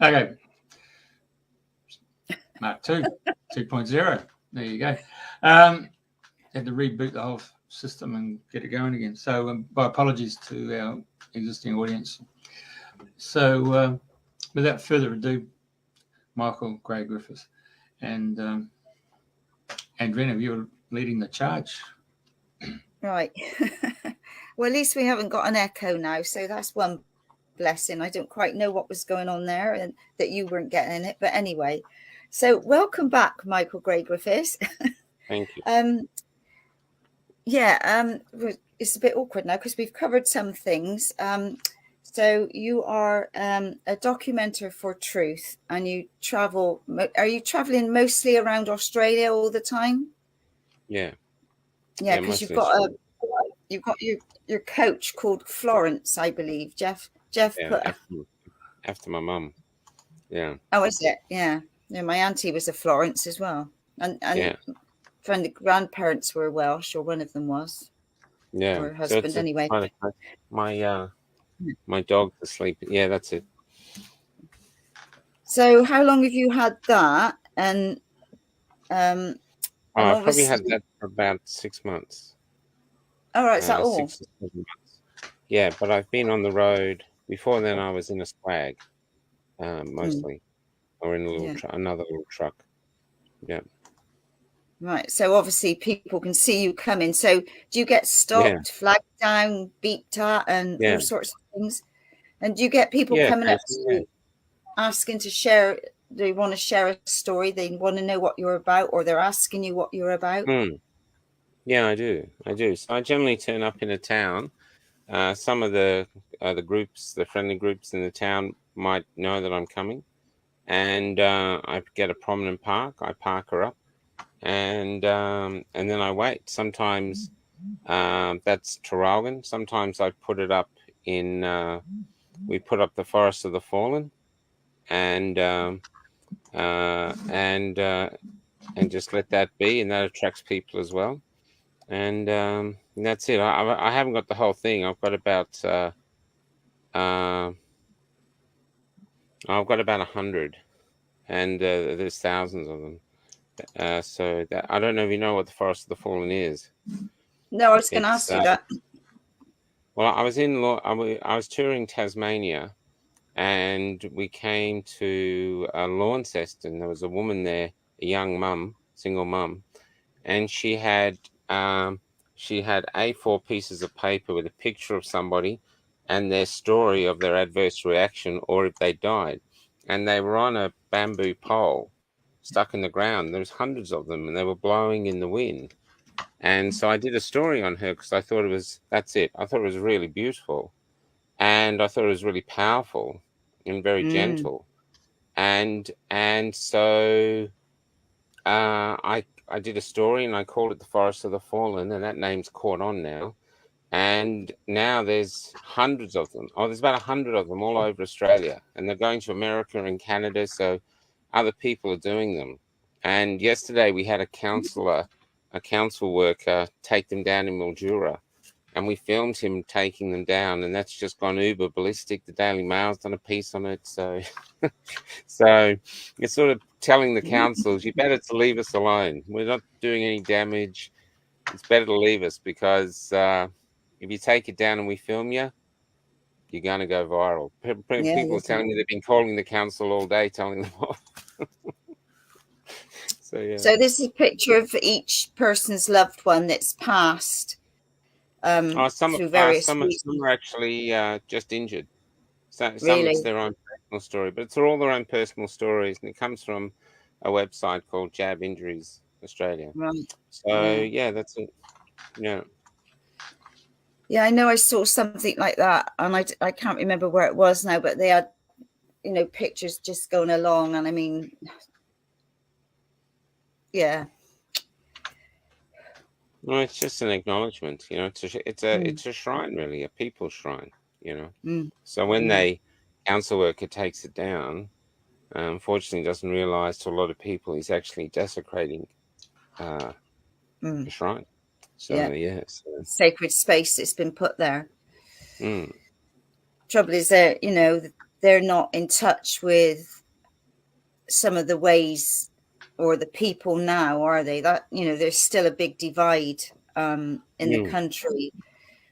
Okay. Mark 2, 2.0. There you go. Had to reboot the whole system and get it going again. So my apologies to our existing audience. So without further ado, Michael Gray Griffith and Andrena, you're leading the charge. Right. Well, at least we haven't got an echo now, so that's one blessing. I don't quite know what was going on there and that you weren't getting it, but anyway. So welcome back, Michael Gray Griffiths. Thank you. It's a bit awkward now because we've covered some things. So you are a documenter for Truth, and you travel. Are you traveling mostly around Australia all the time? Yeah. Yeah, because you've got your coach called Florence, I believe. Jeff put after my mum. Yeah. Oh, is it? Yeah. Yeah, my auntie was a Florence as well, and friend the grandparents were Welsh, or one of them was. Yeah. Or her husband, so anyway. My dog's asleep. Yeah, that's it. So, how long have you had that? And I probably had that for about 6 months. All right, is that all? 6 or 7 months. Yeah, but I've been on the road. Before then, I was in a swag, mostly, or in another little truck. Yeah. Right. So obviously people can see you coming. So do you get stopped, flagged down, beeped at, and all sorts of things? And do you get people coming up to you asking to share? They want to share a story. They want to know what you're about, or they're asking you what you're about. Yeah, I do. So I generally turn up in a town. Some of the groups, the friendly groups in the town, might know that I'm coming, and I get a prominent park. I park her up, and then I wait. Sometimes that's Traralgon. Sometimes I put it up in. We put up the Forest of the Fallen, and just let that be, and that attracts people as well. And that's it. I haven't got the whole thing. I've got about 100, and there's thousands of them. So that, I don't know if you know what the Forest of the Fallen is. No, I was going to ask you that. Well, I was touring Tasmania, and we came to Launceston. There was a woman there, a young mum, single mum, and she had A4 pieces of paper with a picture of somebody and their story of their adverse reaction or if they died. And they were on a bamboo pole stuck in the ground. There was hundreds of them, and they were blowing in the wind. And so I did a story on her because I thought it was really beautiful. And I thought it was really powerful and very gentle. And so I did a story, and I called it The Forest of the Fallen, and that name's caught on now. And now there's hundreds of them. There's about 100 of them all over Australia, and they're going to America and Canada, so other people are doing them. And yesterday we had a council worker take them down in Mildura, and we filmed him taking them down, and that's just gone uber ballistic. The Daily Mail's done a piece on it, so it's sort of telling the councils, you better to leave us alone. We're not doing any damage. It's better to leave us, because if you take it down and we film you, you're going to go viral. People are telling me they've been calling the council all day, telling them off. So this is a picture of each person's loved one that's passed. Some are actually just injured. Some it's their own personal story, but it's all their own personal stories, and it comes from a website called Jab Injuries Australia. Right. So that's it. Yeah. Yeah, I know I saw something like that, and I can't remember where it was now, but they had, pictures just going along, and I mean, yeah. Well, it's just an acknowledgement, it's a shrine, really, a people's shrine, So when the council worker takes it down, unfortunately doesn't realise to a lot of people he's actually desecrating the shrine. So sacred space that's been put there. Trouble is that they're not in touch with some of the ways or the people now, are they? That, you know, there's still a big divide in the country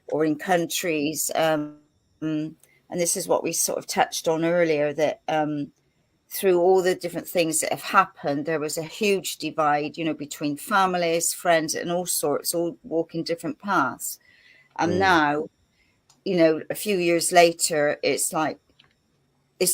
or in countries. And this is what we sort of touched on earlier, that through all the different things that have happened, there was a huge divide, you know, between families, friends, and all sorts, all walking different paths. And now, you know, a few years later, it's like,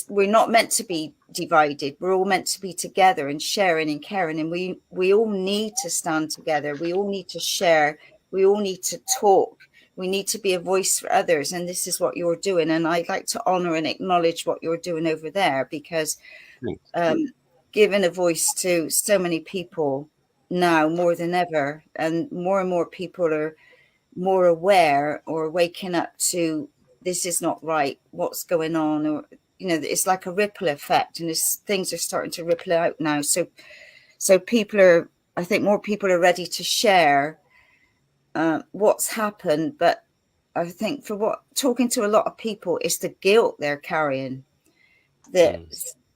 we're not meant to be divided. We're all meant to be together and sharing and caring. And we all need to stand together. We all need to share. We all need to talk. We need to be a voice for others. And this is what you're doing. And I'd like to honor and acknowledge what you're doing over there, because giving a voice to so many people now more than ever, and more people are more aware or waking up to, this is not right, what's going on, or, you know, it's like a ripple effect, and things are starting to ripple out now. So people are, I think more people are ready to share what's happened. But I think talking to a lot of people, it's the guilt they're carrying, that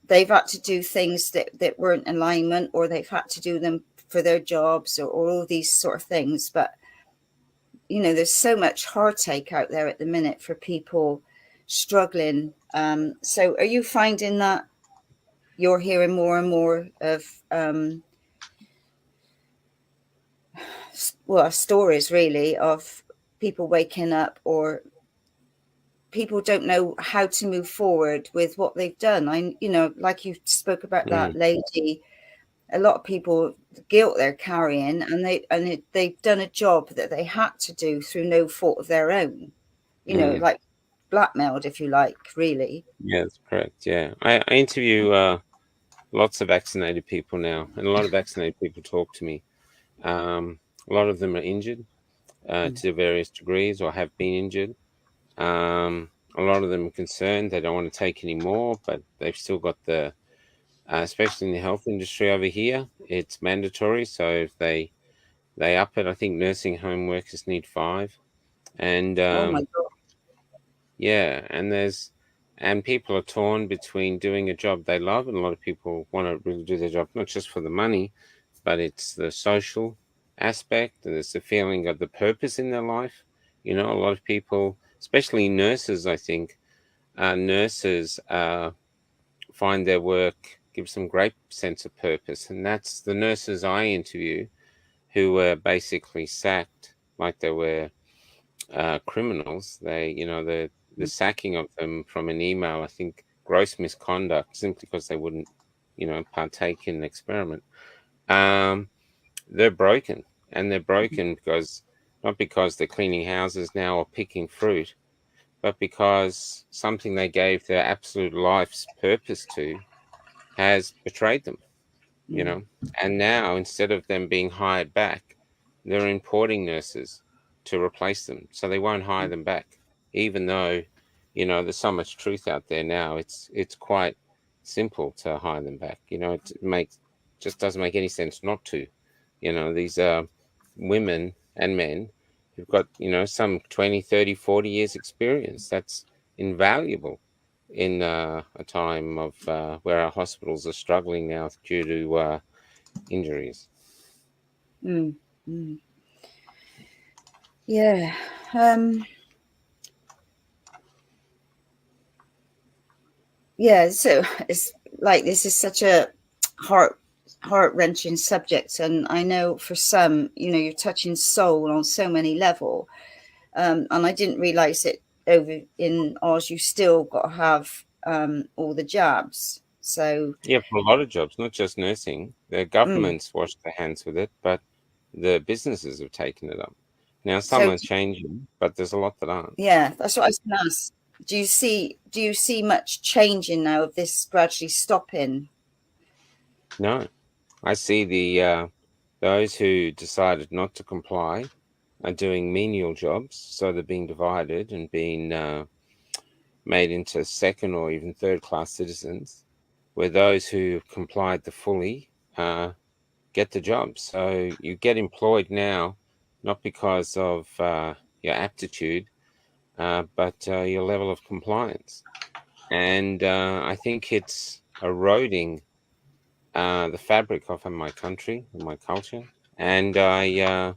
they've had to do things that weren't in alignment, or they've had to do them for their jobs, or all these sort of things. But, you know, there's so much heartache out there at the minute for people struggling. So are you finding that you're hearing more and more of stories really of people waking up, or people don't know how to move forward with what they've done? You know, like you spoke about that lady, a lot of people, the guilt they're carrying, and they've done a job that they had to do through no fault of their own, you know, like blackmailed, if you like, really. Yeah, that's correct. Yeah, I interview lots of vaccinated people now, and a lot of vaccinated people talk to me. A lot of them are injured to various degrees, or have been injured. A lot of them are concerned they don't want to take any more, but they've still got the, especially in the health industry over here, it's mandatory. So if they up it, I think nursing home workers need 5. And Oh my God. Yeah, and people are torn between doing a job they love, and a lot of people want to really do their job, not just for the money, but it's the social aspect, and it's the feeling of the purpose in their life. You know, a lot of people, especially nurses, I think, nurses find their work gives them great sense of purpose. And that's the nurses I interview who were basically sacked like they were criminals. They, you know, the sacking of them from an email, I think gross misconduct, simply because they wouldn't, you know, partake in an experiment. They're broken, and they're broken because, not because they're cleaning houses now or picking fruit, but because something they gave their absolute life's purpose to has betrayed them, you know. And now, instead of them being hired back, they're importing nurses to replace them. So they won't hire them back, even though, you know, there's so much truth out there now. It's quite simple to hire them back. You know, just doesn't make any sense not to. You know, these are women and men who've got, you know, some 20, 30, 40 years experience. That's invaluable in a time of where our hospitals are struggling now due to injuries. Yeah. Yeah, so it's like, this is such a heart-wrenching subject, and I know for some, you know, you're touching soul on so many level, and I didn't realize it over in Oz you still got to have all the jabs. So yeah, for a lot of jobs, not just nursing, the government's washed their hands with it, but the businesses have taken it up. Now some are changing, but there's a lot that aren't. Yeah, that's what I was going to ask. Do you see much changing now of this gradually stopping? No, I see those who decided not to comply are doing menial jobs, so they're being divided and being made into second or even third class citizens, where those who complied fully get the job. So you get employed now, not because of your aptitude, but your level of compliance. And I think it's eroding the fabric of my country and my culture. And I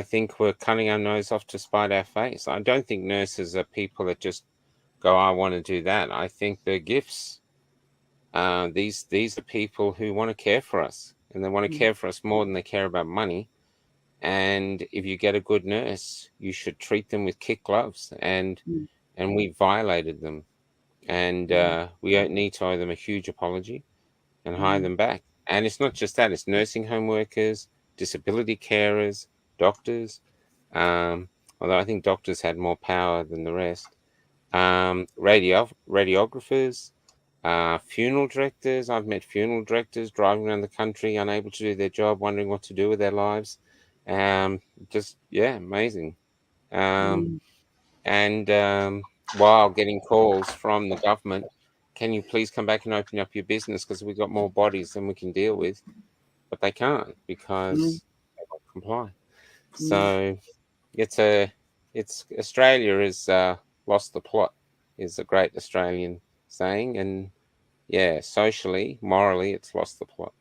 think we're cutting our nose off to spite our face. I don't think nurses are people that just go, I want to do that. I think they're gifts. These are people who want to care for us, and they want to care for us more than they care about money. And if you get a good nurse, you should treat them with kid gloves. And we violated them, and we don't need to owe them a huge apology and hire them back. And it's not just that; it's nursing home workers, disability carers, doctors. Although I think doctors had more power than the rest. Radiographers. Funeral directors. I've met funeral directors driving around the country, unable to do their job, wondering what to do with their lives. Amazing. While getting calls from the government, can you please come back and open up your business because we've got more bodies than we can deal with? But they can't because they won't comply. So Australia has lost the plot, is a great Australian saying, and socially, morally, it's lost the plot.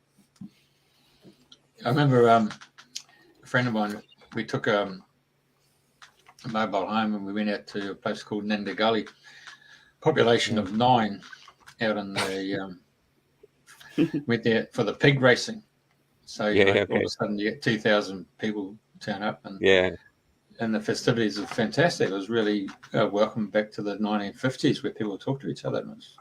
I remember a friend of mine, we took a mobile home and we went out to a place called Nanda Gully, population of 9 out in the, went there for the pig racing. So all of a sudden you get 2,000 people turn up, and the festivities are fantastic. It was really welcome back to the 1950s where people talk to each other. It was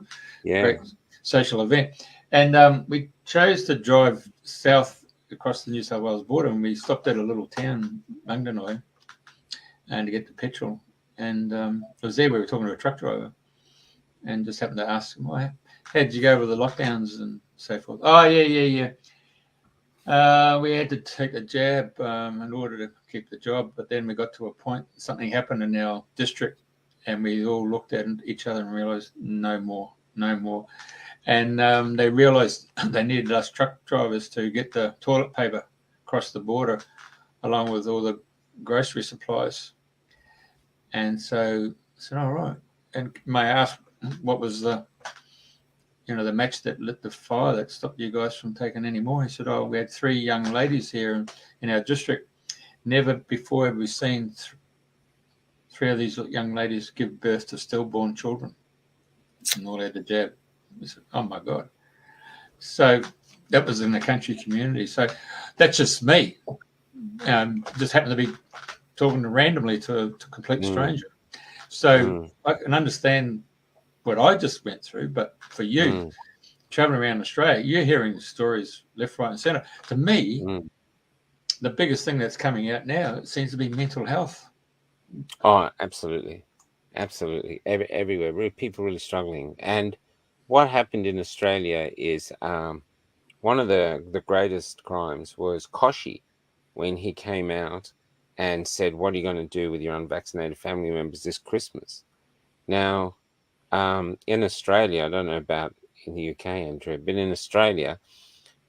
a great social event. And we chose to drive south across the New South Wales border, and we stopped at a little town, Mungdanoi, and to get the petrol. And it was there we were talking to a truck driver, and just happened to ask him, how did you go with the lockdowns and so forth? Oh, yeah. We had to take the jab in order to keep the job, but then we got to a point, something happened in our district, and we all looked at each other and realised no more. And they realised they needed us truck drivers to get the toilet paper across the border, along with all the grocery supplies. And so I said, all right. And may I ask, what was the match that lit the fire that stopped you guys from taking any more? He said, we had 3 young ladies here in our district. Never before have we seen 3 of these young ladies give birth to stillborn children, and all had the jab. We said, oh my God. So that was in the country community. So that's just me. Just happened to be talking randomly to a complete stranger. So I can understand what I just went through, but for you, traveling around Australia, you're hearing stories left, right, and centre. To me, the biggest thing that's coming out now, it seems to be mental health. Oh, absolutely. Everywhere, people really struggling. And what happened in Australia is one of the greatest crimes was Koshi, when he came out and said, what are you going to do with your unvaccinated family members this Christmas? Now, in Australia, I don't know about in the UK, Andrew, but in Australia,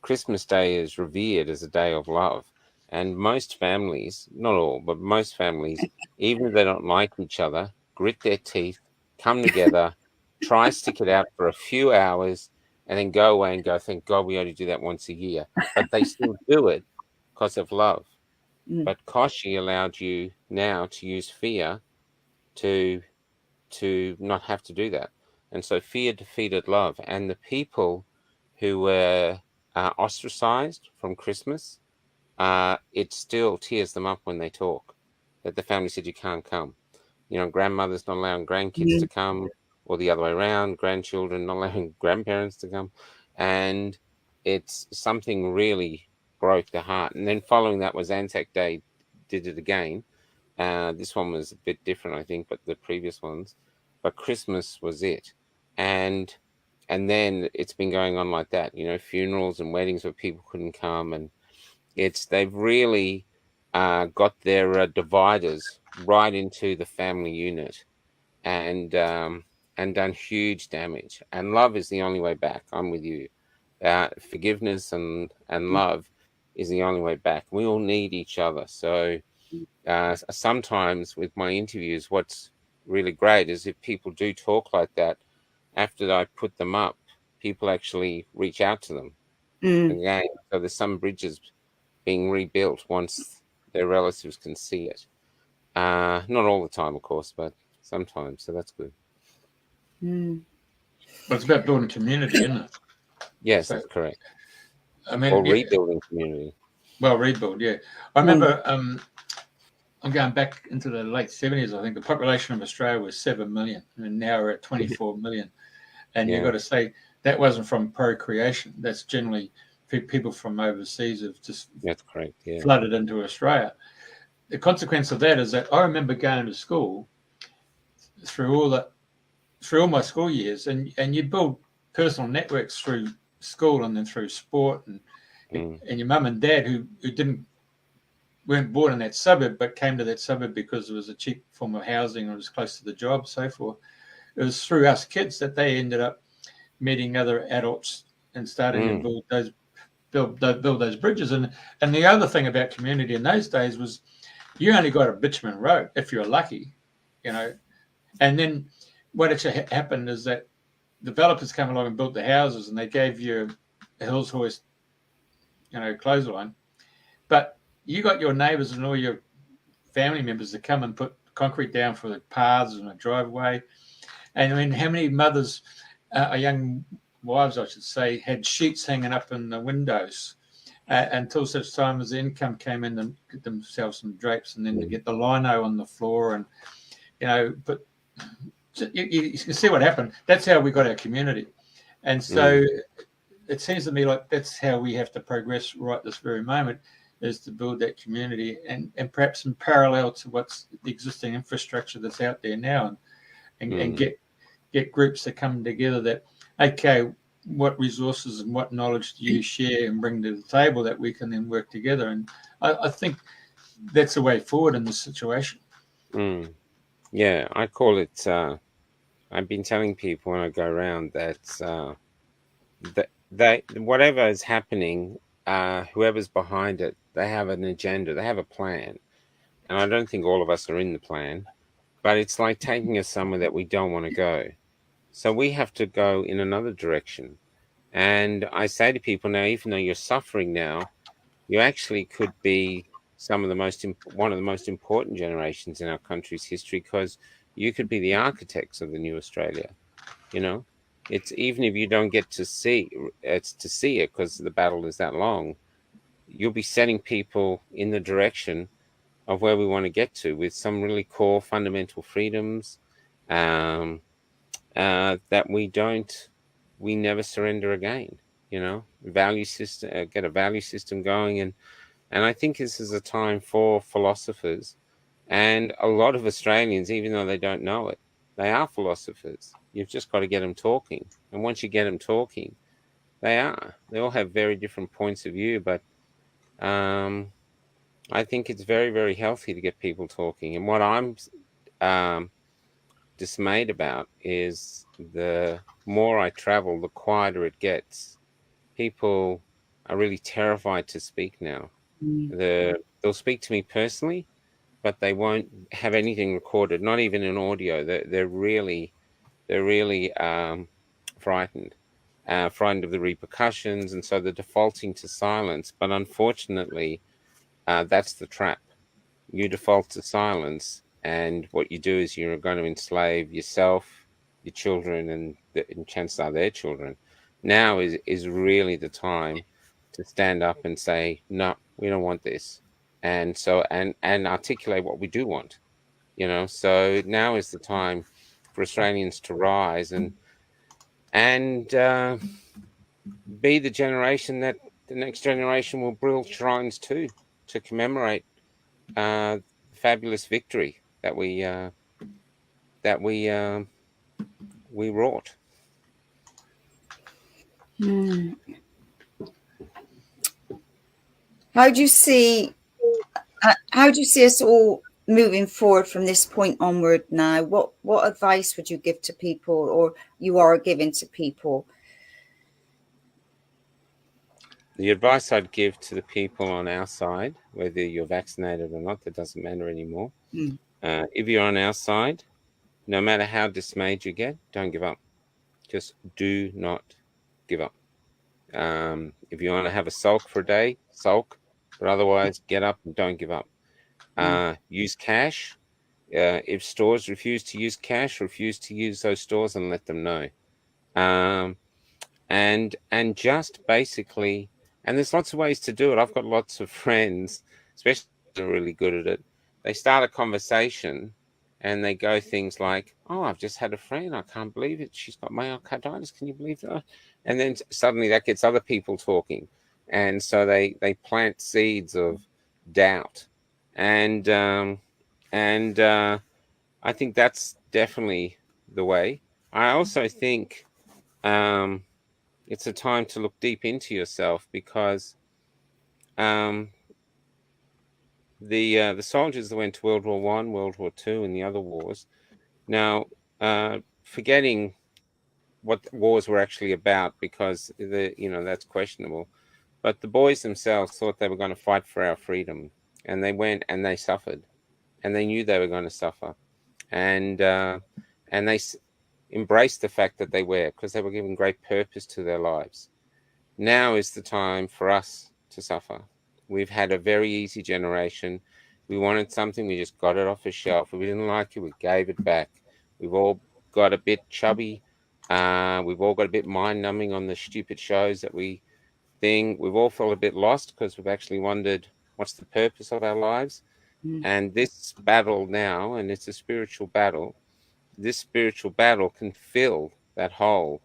Christmas Day is revered as a day of love. And most families, not all, but most families, even if they don't like each other, grit their teeth, come together, try stick it out for a few hours, and then go away and go, thank God we only do that once a year. But they still do it because of love. But Koshi allowed you now to use fear to not have to do that. And so fear defeated love. And the people who were ostracized from Christmas, it still tears them up when they talk, that the family said you can't come. Grandmothers not allowing grandkids to come, or the other way around, grandchildren not allowing grandparents to come. And it's something really broke the heart. And then following that was Anzac Day, did it again. This one was a bit different, I think, but the previous ones. But Christmas was it. And then it's been going on like that, funerals and weddings where people couldn't come. And they've really got their dividers right into the family unit and done huge damage. And love is the only way back. I'm with you. Forgiveness and love is the only way back. We all need each other. So sometimes with my interviews, what's really great is if people do talk like that, after I put them up, people actually reach out to them again. So there's some bridges being rebuilt once their relatives can see it. Not all the time, of course, but sometimes. So that's good. But it's about building community, isn't it? Yes, that's correct. I mean, or rebuilding community. Well, rebuild, yeah. I remember I'm going back into the late 70s, I think. The population of Australia was 7 million, and now we're at 24 million. And you've got to say, that wasn't from procreation. That's generally people from overseas have just flooded into Australia. The consequence of that is that I remember going to school through all my school years, and you build personal networks through school and then through sport, and your mum and dad who weren't born in that suburb but came to that suburb because it was a cheap form of housing or it was close to the job, so forth. It was through us kids that they ended up meeting other adults and starting to build those bridges. And the other thing about community in those days was you only got a bitumen road if you're lucky, and then what actually happened is that developers came along and built the houses and they gave you a Hills Hoist, clothesline, but you got your neighbours and all your family members to come and put concrete down for the paths and a driveway. And I mean, how many mothers, young wives, I should say, had sheets hanging up in the windows until such time as the income came in and get themselves some drapes, and then to get the lino on the floor, and but you can see what happened. That's how we got our community, and so it seems to me like that's how we have to progress right this very moment, is to build that community, and perhaps in parallel to what's the existing infrastructure that's out there now, and get groups that come together that, okay, what resources and what knowledge do you share and bring to the table that we can then work together. And I think that's the way forward in this situation. Yeah, I call it, I've been telling people when I go around that whatever is happening, whoever's behind it, they have an agenda, they have a plan. And I don't think all of us are in the plan, but it's like taking us somewhere that we don't want to go. So we have to go in another direction. And I say to people now, even though you're suffering now, you actually could be one of the most important generations in our country's history, because you could be the architects of the new Australia. It's, even if you don't get to see it because the battle is that long, you'll be setting people in the direction of where we want to get to, with some really core fundamental freedoms that we never surrender again. Value system, get a value system going, and I think this is a time for philosophers, and a lot of Australians, even though they don't know it, they are philosophers. You've just got to get them talking, and once you get them talking, they all have very different points of view, but I think it's very, very healthy to get people talking. And what I'm dismayed about is the more I travel, the quieter it gets. People are really terrified to speak now. They'll speak to me personally, but they won't have anything recorded, not even in audio. They're really frightened of the repercussions, and so they're defaulting to silence. But unfortunately, that's the trap. You default to silence, and what you do is you're going to enslave yourself, your children, and chances are their children. Now is really the time to stand up and say, no, we don't want this, and so and articulate what we do want. So now is the time for Australians to rise and be the generation that the next generation will build shrines to commemorate fabulous victory that we wrought. How do you see us all moving forward from this point onward now? What advice would you give to people, or you are giving to people? The advice I'd give to the people on our side, whether you're vaccinated or not, that doesn't matter anymore. If you're on our side, no matter how dismayed you get, don't give up. Just do not give up. If you want to have a sulk for a day, sulk, but otherwise get up and don't give up. Use cash. If stores refuse to use cash, refuse to use those stores and let them know. And just basically, and there's lots of ways to do it. I've got lots of friends, especially who are really good at it. They start a conversation and they go things like, "Oh, I've just had a friend. I can't believe it. She's got myocarditis. Can you believe that?" And then suddenly that gets other people talking. And so they plant seeds of doubt. And I think that's definitely the way. I also think it's a time to look deep into yourself, because the soldiers that went to World War I, World War II, and the other wars, now forgetting what wars were actually about, because that's questionable, but the boys themselves thought they were going to fight for our freedom, and they went and they suffered, and they knew they were going to suffer, and they embraced the fact that they were, because they were given great purpose to their lives. Now is the time for us to suffer. We've had a very easy generation. We wanted something, we just got it off a shelf. If we didn't like it, we gave it back. We've all got a bit chubby. We've all got a bit mind-numbing on the stupid shows that we think. We've all felt a bit lost, because we've actually wondered, what's the purpose of our lives? And this battle now, and it's a spiritual battle, this spiritual battle can fill that hole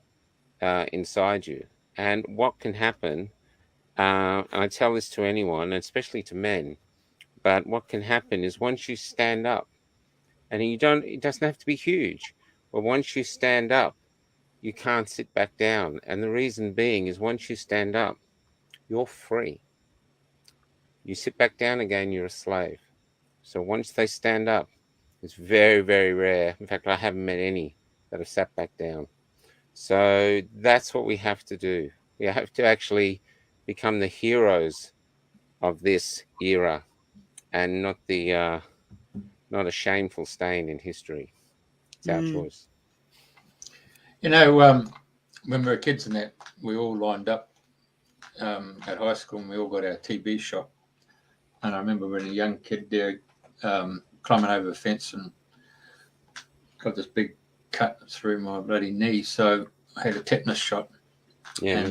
inside you. And what can happen, and I tell this to anyone, especially to men, but what can happen is, once you stand up, and it doesn't have to be huge, but once you stand up, you can't sit back down. And the reason being is, once you stand up, you're free. You sit back down again, you're a slave. So once they stand up, it's very, very rare. In fact, I haven't met any that have sat back down. So that's what we have to do. We have to actually become the heroes of this era, and not a shameful stain in history. It's our choice. When we were kids and that, we all lined up at high school, and we all got our TB shot. And I remember when a young kid there climbing over a fence and got this big cut through my bloody knee. So I had a tetanus shot. Yeah.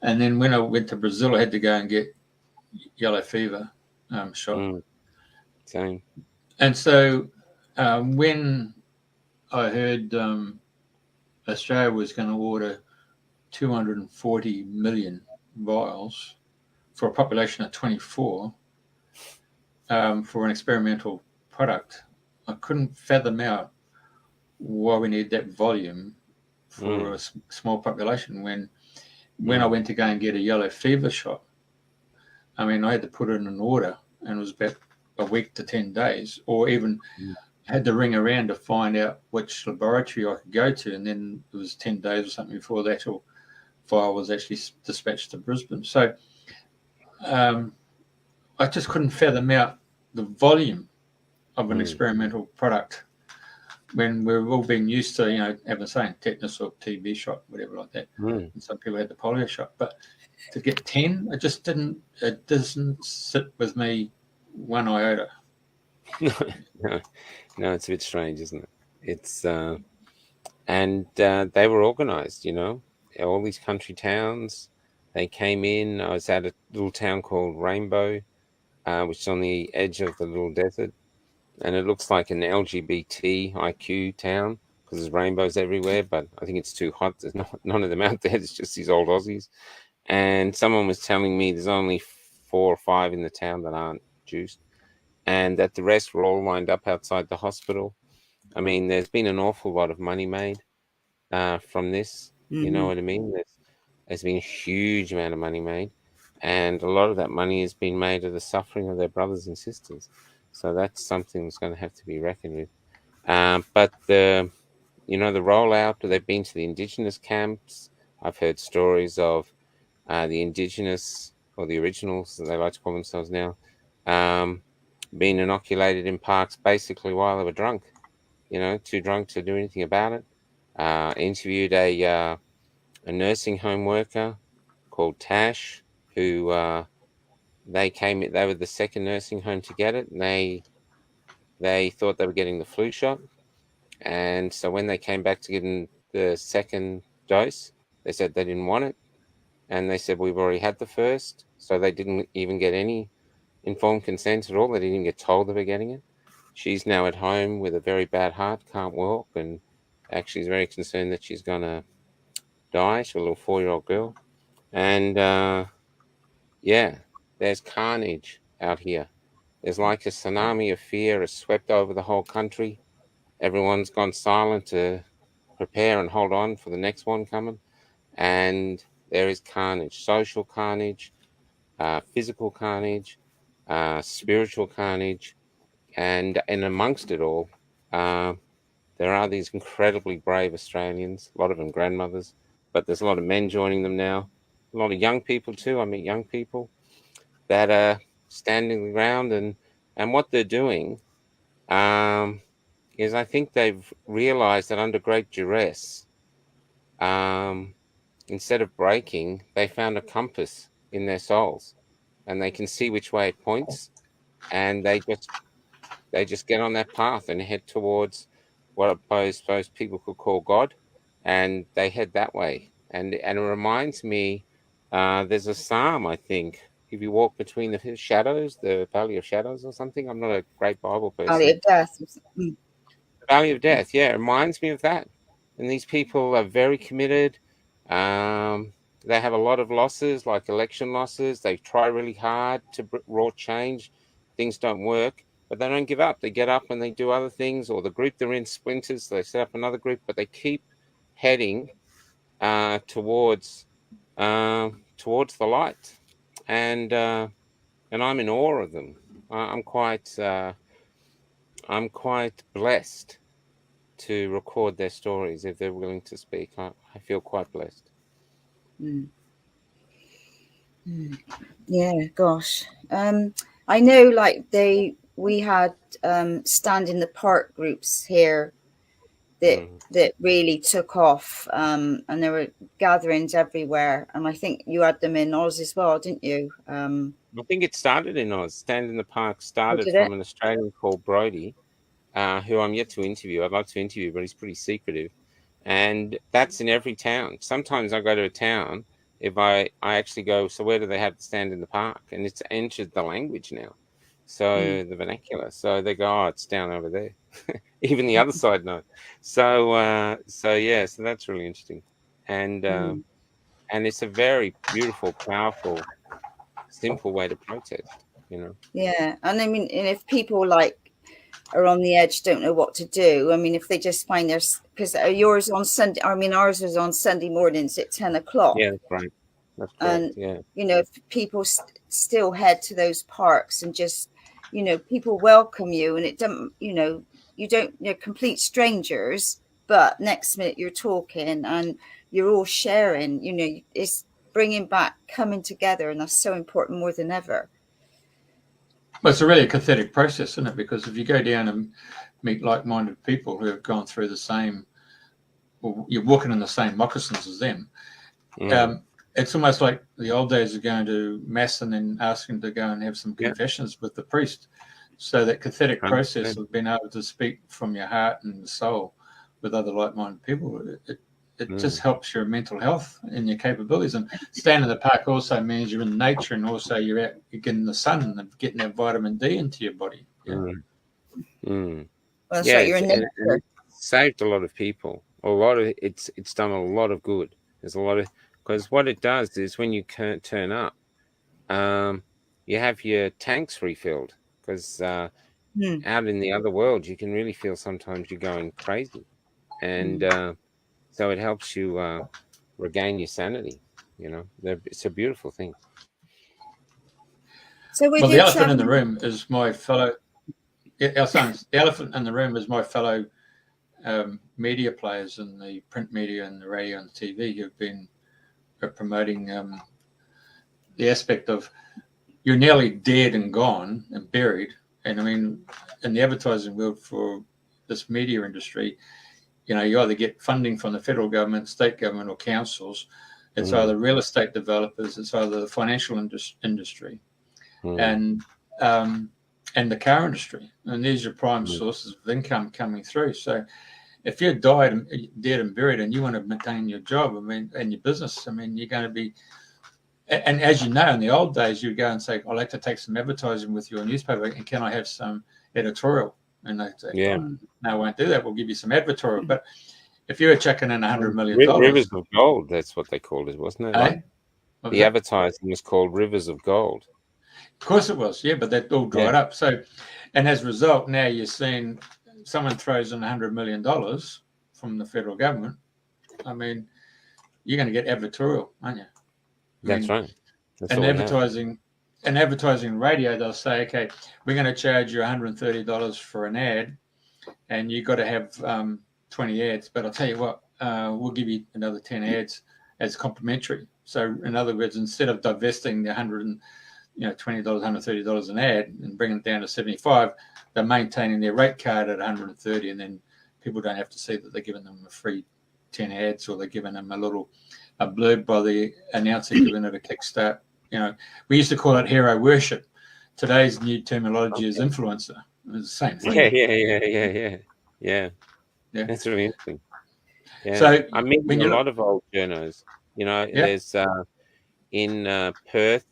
And then when I went to Brazil, I had to go and get yellow fever shot. Same. And so when I heard Australia was going to order 240 million vials for a population of 24 for an experimental product, I couldn't fathom out why we need that volume for a small population. When I went to go and get a yellow fever shot, I mean, I had to put in an order, and it was about a week to 10 days, or even had to ring around to find out which laboratory I could go to, and then it was 10 days or something before that file was actually dispatched to Brisbane. So I just couldn't fathom out the volume of an experimental product when we've all been used to, having saying tetanus or TB shot, whatever like that. And some people had the polio shot, but to get 10, it doesn't sit with me one iota. No, it's a bit strange, isn't it? It's and they were organized, all these country towns. They came in. I was at a little town called Rainbow, which is on the edge of the little desert, and it looks like an LGBTIQ town because there's rainbows everywhere. But I think it's too hot. There's none of them out there. It's just these old Aussies. And someone was telling me there's only 4 or 5 in the town that aren't juiced, and that the rest were all lined up outside the hospital. I mean, there's been an awful lot of money made from this. You know what I mean? There's been a huge amount of money made, and a lot of that money has been made of the suffering of their brothers and sisters. So that's something that's going to have to be reckoned with. But the rollout, they've been to the Indigenous camps. I've heard stories of the Indigenous, or the originals, as they like to call themselves now, being inoculated in parks basically while they were drunk. too drunk to do anything about it. Interviewed a nursing home worker called Tash, who they were the second nursing home to get it, and they thought they were getting the flu shot. And so when they came back to get the second dose, they said they didn't want it. And they said, we've already had the first. So they didn't even get any informed consent at all. They didn't even get told they were getting it. She's now at home with a very bad heart, can't walk, and actually is very concerned that she's going to die. She's a little 4-year-old girl. And there's carnage out here. There's like a tsunami of fear has swept over the whole country. Everyone's gone silent to prepare and hold on for the next one coming. And there is carnage, social carnage, physical carnage, spiritual carnage. And amongst it all, there are these incredibly brave Australians, a lot of them grandmothers, but there's a lot of men joining them now. A lot of young people too. I meet young people that are standing around, and what they're doing is I think they've realized that under great duress, instead of breaking, they found a compass in their souls, and they can see which way it points, and they just get on that path and head towards what I suppose people could call God, and they head that way. And it reminds me, there's a psalm, I think, if you walk between the shadows, the valley of shadows or something. I'm not a great Bible person. Valley of death. The valley of death, yeah, it reminds me of that. And these people are very committed. They have a lot of losses, like election losses. They try really hard to raw change. Things don't work, but they don't give up. They get up and they do other things, or the group they're in splinters. So they set up another group, but they keep heading towards the light. And I'm in awe of them. I'm quite blessed to record their stories if they're willing to speak. I feel quite blessed. Yeah, gosh. I know, like we had stand in the park groups here that really took off, and there were gatherings everywhere, and I think you had them in Oz as well, didn't you? I think it started in Oz. Stand in the Park started from an Australian called Brody, who I'm yet to interview. I'd like to interview, but he's pretty secretive. And that's in every town. Sometimes I go to a town, if I actually go, so where do they have the Stand in the Park? And it's entered the language now. So the vernacular. So they go, oh, it's down over there. Even the other side knows. So that's really interesting. And it's a very beautiful, powerful, simple way to protest, Yeah. And I mean, and if people are on the edge, don't know what to do. I mean, if they just find because yours on Sunday, I mean, ours was on Sunday mornings at 10 o'clock. Yeah, that's right. That's correct. And, if people still head to those parks and just, people welcome you, and it doesn't, you're complete strangers, but next minute you're talking and you're all sharing, it's bringing back coming together. And that's so important more than ever. Well, it's a really cathartic process, isn't it? Because if you go down and meet like-minded people who have gone through the same, or you're walking in the same moccasins as them, it's almost like the old days of going to mass and then asking to go and have some confessions with the priest. So that cathartic process of being able to speak from your heart and the soul with other like-minded people, it just helps your mental health and your capabilities. And staying in the park also means you're in nature, and also you're getting the sun and getting that vitamin D into your body. Well, that's right, you're in nature. It saved a lot of people. It's done a lot of good. There's a lot of, because what it does is when you turn up, you have your tanks refilled, because out in the other world you can really feel sometimes you're going crazy, and so it helps you regain your sanity. It's a beautiful thing. So the elephant in the room is my fellow. The elephant in the room is my fellow media players in the print media and the radio and the TV who've been promoting the aspect of you're nearly dead and gone and buried. And I mean, in the advertising world for this media industry, you either get funding from the federal government, state government, or councils. It's either real estate developers, it's either the financial industry, and the car industry, and these are prime sources of income coming through. So if you're dead and buried, and you want to maintain your job, and your business, you're going to be. And as you know, in the old days, you'd go and say, "I'd like to take some advertising with your newspaper, and can I have some editorial?" And they'd say, "No, I won't do that. We'll give you some editorial." But if you were checking in $100 million, Rivers of Gold, that's what they called it, wasn't it? The advertising was called Rivers of Gold. Of course it was, but that all dried up. So, and as a result, now you're seeing someone throws in $100 million from the federal government. You're going to get advertorial, aren't you? That's right. And advertising radio, they'll say, okay, we're going to charge you $130 for an ad, and you've got to have 20 ads. But I'll tell you what, we'll give you another 10 ads as complimentary. So in other words, instead of divesting the $120, $130 an ad and bringing it down to 75, they're maintaining their rate card at 130, and then people don't have to see that they're giving them a free 10 ads, or they're giving them a blurb by the announcer giving it a kickstart. We used to call it hero worship. Today's new terminology is influencer. It's the same thing. Yeah. That's really interesting. Yeah. So I meet a lot of old journos. There's in Perth,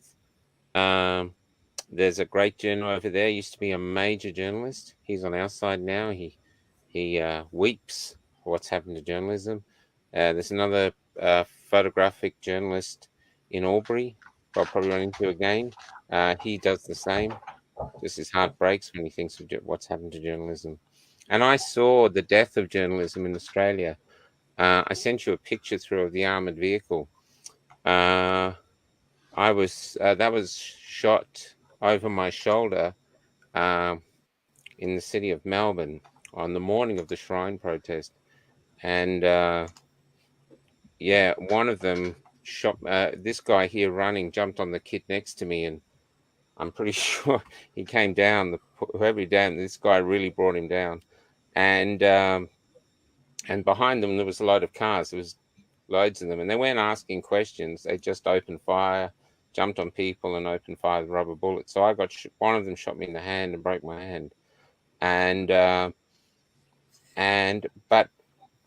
there's a great journo over there. Used to be a major journalist. He's on our side now. He weeps for what's happened to journalism. There's another photographic journalist in Albury I'll probably run into again. He does the same. Just his heart breaks when he thinks of what's happened to journalism. And I saw the death of journalism in Australia. I sent you a picture through of the armoured vehicle. That was shot over my shoulder in the city of Melbourne on the morning of the Shrine protest. And one of them shot this guy here running, jumped on the kid next to me, and I'm pretty sure he came down. Whoever he down, this guy really brought him down. And behind them there was a load of cars. There was loads of them, and they weren't asking questions. They just opened fire, jumped on people, and opened fire with rubber bullets. So I got one of them shot me in the hand and broke my hand. But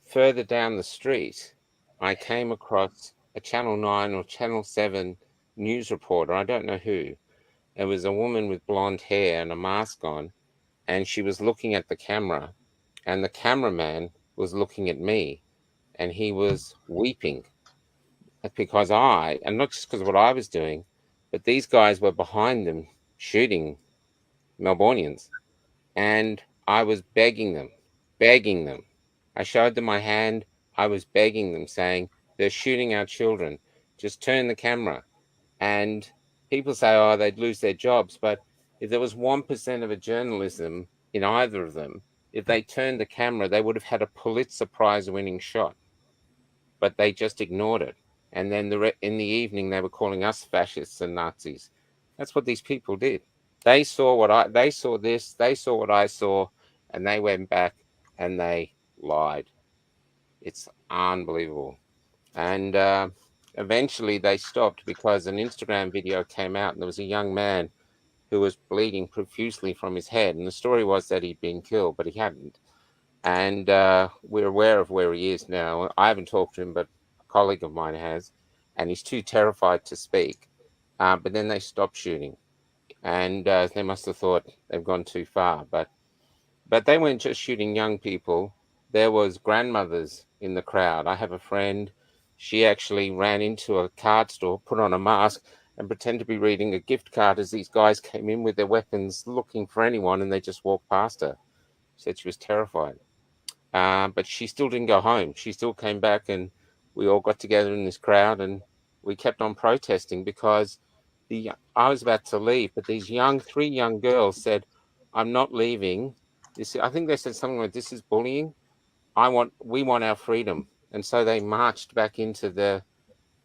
further down the street, I came across a Channel 9 or Channel 7 news reporter. I don't know who. It was a woman with blonde hair and a mask on, and she was looking at the camera, and the cameraman was looking at me, and he was weeping because and not just because of what I was doing, but these guys were behind them shooting Melbournians, and I was begging them. I showed them my hand. I was begging them, saying, they're shooting our children. Just turn the camera. And people say, they'd lose their jobs. But if there was 1% of a journalism in either of them, if they turned the camera, they would have had a Pulitzer Prize winning shot. But they just ignored it. And then in the evening, they were calling us fascists and Nazis. That's what these people did. They saw what I saw, what I saw, and they went back and they lied. It's unbelievable. And eventually they stopped because an Instagram video came out, and there was a young man who was bleeding profusely from his head. And the story was that he'd been killed, but he hadn't. And we're aware of where he is now. I haven't talked to him, but a colleague of mine has. And he's too terrified to speak. But then they stopped shooting. And they must have thought they've gone too far. But they weren't just shooting young people. There was grandmothers in the crowd. I have a friend. She actually ran into a card store, put on a mask, and pretended to be reading a gift card as these guys came in with their weapons looking for anyone, and they just walked past her. She said she was terrified. But she still didn't go home. She still came back, and we all got together in this crowd, and we kept on protesting because I was about to leave, but these three young girls said, I'm not leaving. I think they said something like, this is bullying. We want our freedom. And so they marched back into the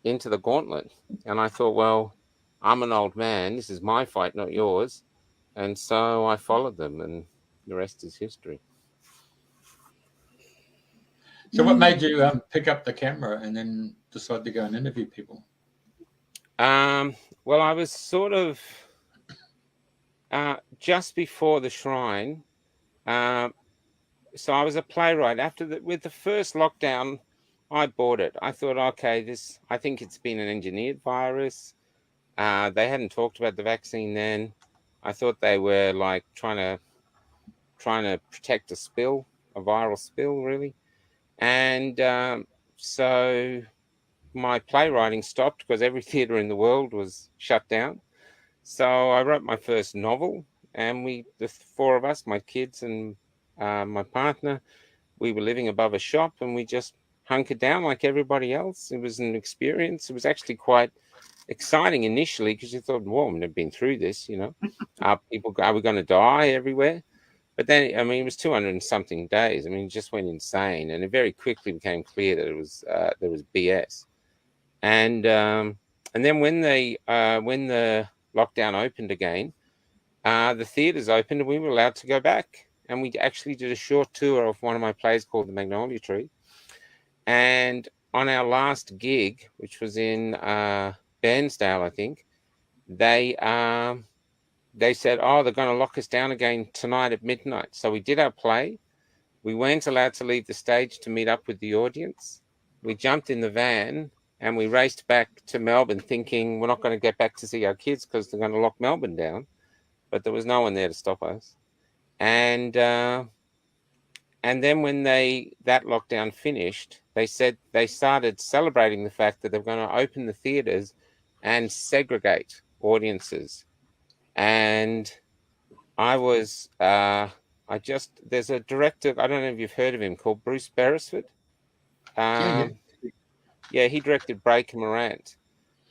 gauntlet. And I thought, well, I'm an old man. This is my fight, not yours. And so I followed them, and the rest is history. So what made you pick up the camera and then decide to go and interview people? Well, I was sort of just before the shrine. So I was a playwright. With the first lockdown, I bought it. I thought, okay, I think it's been an engineered virus. They hadn't talked about the vaccine then. I thought they were like trying to protect a viral spill, really. And so my playwriting stopped because every theatre in the world was shut down. So I wrote my first novel, and the four of us, my kids and my partner, we were living above a shop, and we just hunkered down like everybody else. It was an experience. It was actually quite exciting initially because you thought, well, I've never been through this, Are we going to die everywhere? But then, I mean, it was 200 and something days. I mean, it just went insane, and it very quickly became clear that it was there was BS. And then when the lockdown opened again, the theatres opened, and we were allowed to go back. And we actually did a short tour of one of my plays called The Magnolia Tree. And on our last gig, which was in Bairnsdale, I think, they said, oh, they're going to lock us down again tonight at midnight. So we did our play. We weren't allowed to leave the stage to meet up with the audience. We jumped in the van and we raced back to Melbourne thinking we're not going to get back to see our kids because they're going to lock Melbourne down. But there was no one there to stop us. And then when that lockdown finished, they said they started celebrating the fact that they're going to open the theatres and segregate audiences. And I was, there's a director, I don't know if you've heard of him, called Bruce Beresford. Yeah, he directed Breaker Morant.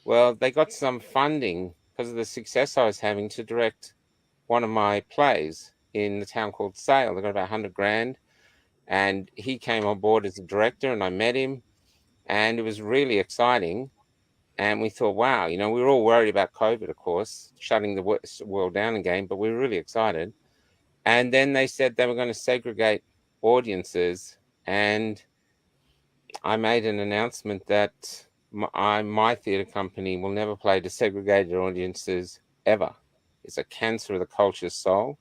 Well, they got some funding because of the success I was having to direct one of my plays in the town called Sale. They got about 100 grand. And he came on board as a director, and I met him, and it was really exciting. And we thought, wow, we were all worried about COVID, of course, shutting the world down again, but we were really excited. And then they said they were going to segregate audiences, and I made an announcement that my theatre company will never play to segregated audiences ever. It's a cancer of the culture's soul.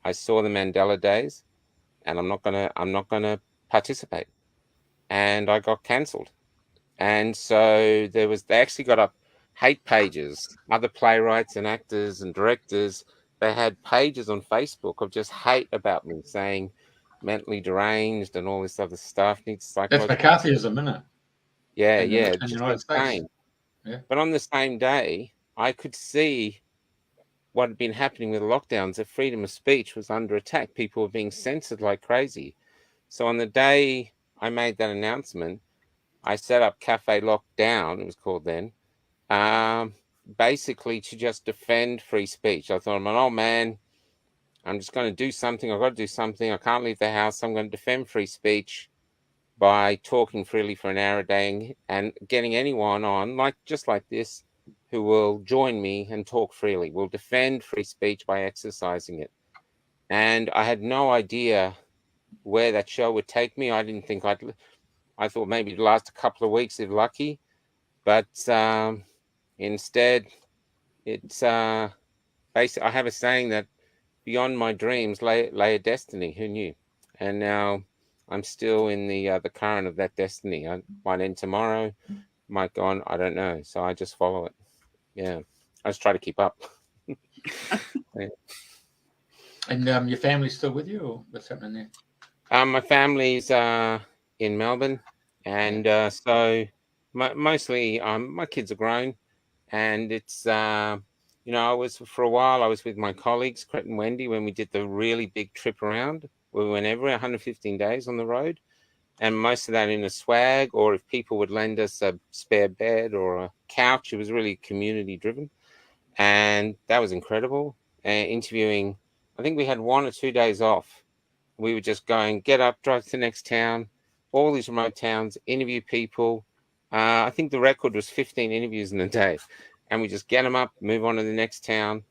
I saw the Mandela Days, and I'm not gonna participate. And I got cancelled. And so they actually got up hate pages, other playwrights and actors and directors. They had pages on Facebook of just hate about me, saying mentally deranged and all this other stuff. Needs psychological. That's McCarthyism, isn't it? Yeah, in yeah. The United States. Yeah. But on the same day, I could see what had been happening with lockdowns, that freedom of speech was under attack. People were being censored like crazy. So on the day I made that announcement, I set up Cafe Lockdown, it was called then, basically to just defend free speech. I thought, I'm an old man. I'm just going to do something. I've got to do something. I can't leave the house. I'm going to defend free speech by talking freely for an hour a day and getting anyone on, just like this, who will join me and talk freely. We'll defend free speech by exercising it. And I had no idea where that show would take me. I didn't think I thought maybe it'd last a couple of weeks if lucky. But instead, it's basically, I have a saying that beyond my dreams lay a destiny. Who knew? And now I'm still in the current of that destiny. I might end tomorrow, might go on, I don't know. So I just follow it. Yeah, I just try to keep up. Yeah. And your family's still with you, or what's happening there? My family's in Melbourne, and so mostly my kids are grown, and it's for a while I was with my colleagues, Cret and Wendy, when we did the really big trip around. We went every 115 days on the road, and most of that in a swag, or if people would lend us a spare bed or a couch. It was really community driven, and that was incredible. Interviewing, I think we had 1 or 2 days off. We were just going, get up, drive to the next town, all these remote towns, interview people. I think the record was 15 interviews in a day, and we just get them up, move on to the next town.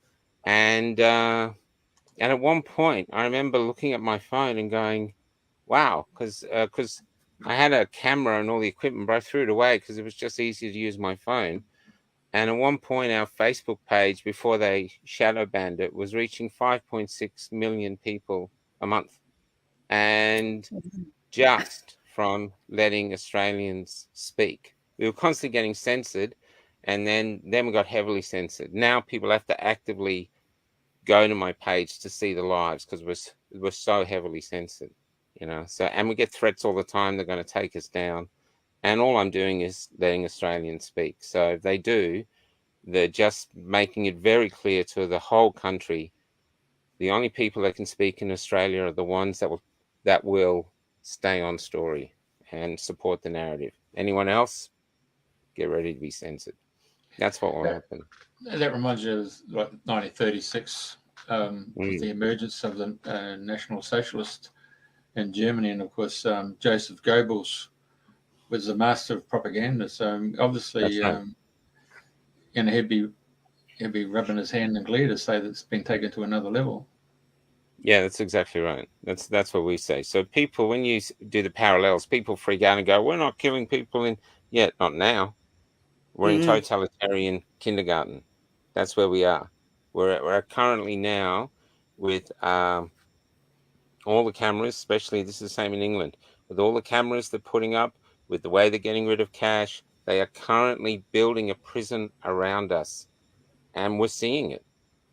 And at one point, I remember looking at my phone and going, wow, because I had a camera and all the equipment, but I threw it away because it was just easier to use my phone. And at one point, our Facebook page, before they shadow banned it, was reaching 5.6 million people a month. And just from letting Australians speak. We were constantly getting censored, and then we got heavily censored. Now people have to actively go to my page to see the lives because we're so heavily censored, you know. So, and we get threats all the time, they're going to take us down. And all I'm doing is letting Australians speak. So if they do, they're just making it very clear to the whole country, the only people that can speak in Australia are the ones that will stay on story and support the narrative. Anyone else, get ready to be censored. That's what will happen. That reminds you of like 1936, with the emergence of the National Socialist in Germany, and of course Joseph Goebbels was the master of propaganda. So obviously, right. He'd be rubbing his hand in glee to say that it's been taken to another level. Yeah, that's exactly right. That's what we say. So people, when you do the parallels, people freak out and go, "We're not killing people in yet, not now. We're in totalitarian kindergarten. That's where we are. We're currently now with all the cameras, especially this is the same in England, with all the cameras they're putting up, with the way they're getting rid of cash. They are currently building a prison around us, and we're seeing it.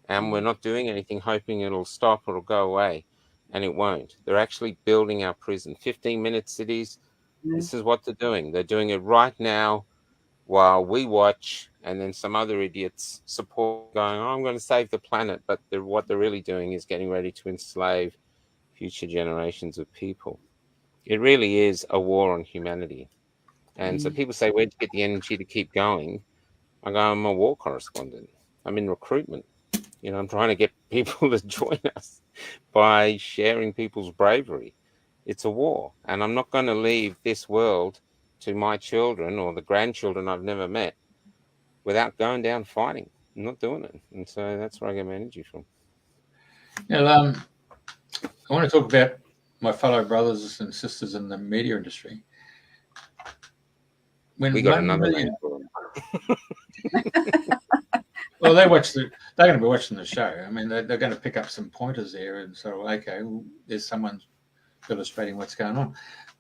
And we're not doing anything hoping it'll stop or it'll go away, and it won't. They're actually building our prison. 15-minute cities, this is what they're doing. They're doing it right now while we watch, and then some other idiots support going, "Oh, I'm going to save the planet." But what they're really doing is getting ready to enslave future generations of people. It really is a war on humanity. And so people say, "Where'd you get the energy to keep going?" I go, "I'm a war correspondent. I'm in recruitment. You know, I'm trying to get people to join us by sharing people's bravery. It's a war, and I'm not going to leave this world to my children or the grandchildren I've never met without going down fighting. I'm not doing it." And so that's where I get my energy from. Now, I want to talk about my fellow brothers and sisters in the media industry. When we got another name for them. Well, they're going to be watching the show. I mean, they're going to pick up some pointers there and sort of, okay, well, there's someone illustrating what's going on.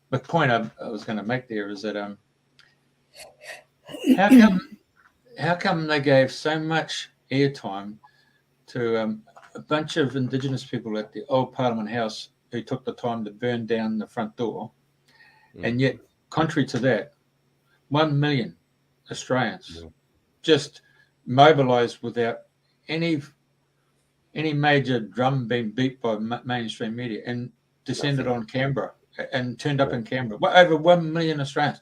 The point I was going to make there is that how come they gave so much airtime to a bunch of Indigenous people at the old Parliament House who took the time to burn down the front door, and yet, contrary to that, 1 million Australians just mobilised without any major drum being beat by mainstream media and descended on Canberra and turned up in Canberra. Over 1 million Australians.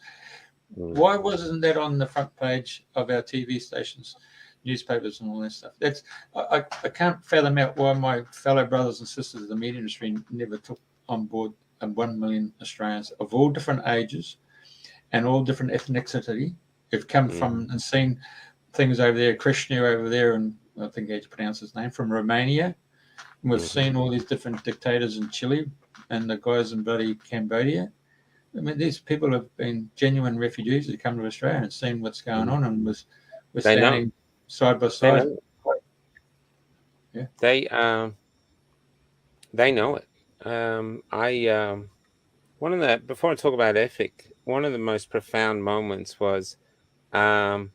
Why wasn't that on the front page of our TV stations, newspapers, and all that stuff? I can't fathom out why my fellow brothers and sisters of the media industry never took on board 1 million Australians of all different ages and all different ethnicity who've come from and seen things over there. Krishna over there, and I think how you pronounce his name, from Romania. And we've seen all these different dictators in Chile and the guys in bloody Cambodia. I mean, these people have been genuine refugees who come to Australia and seen what's going on, and we're standing side by side. They know it. Before I talk about ethic, one of the most profound moments was the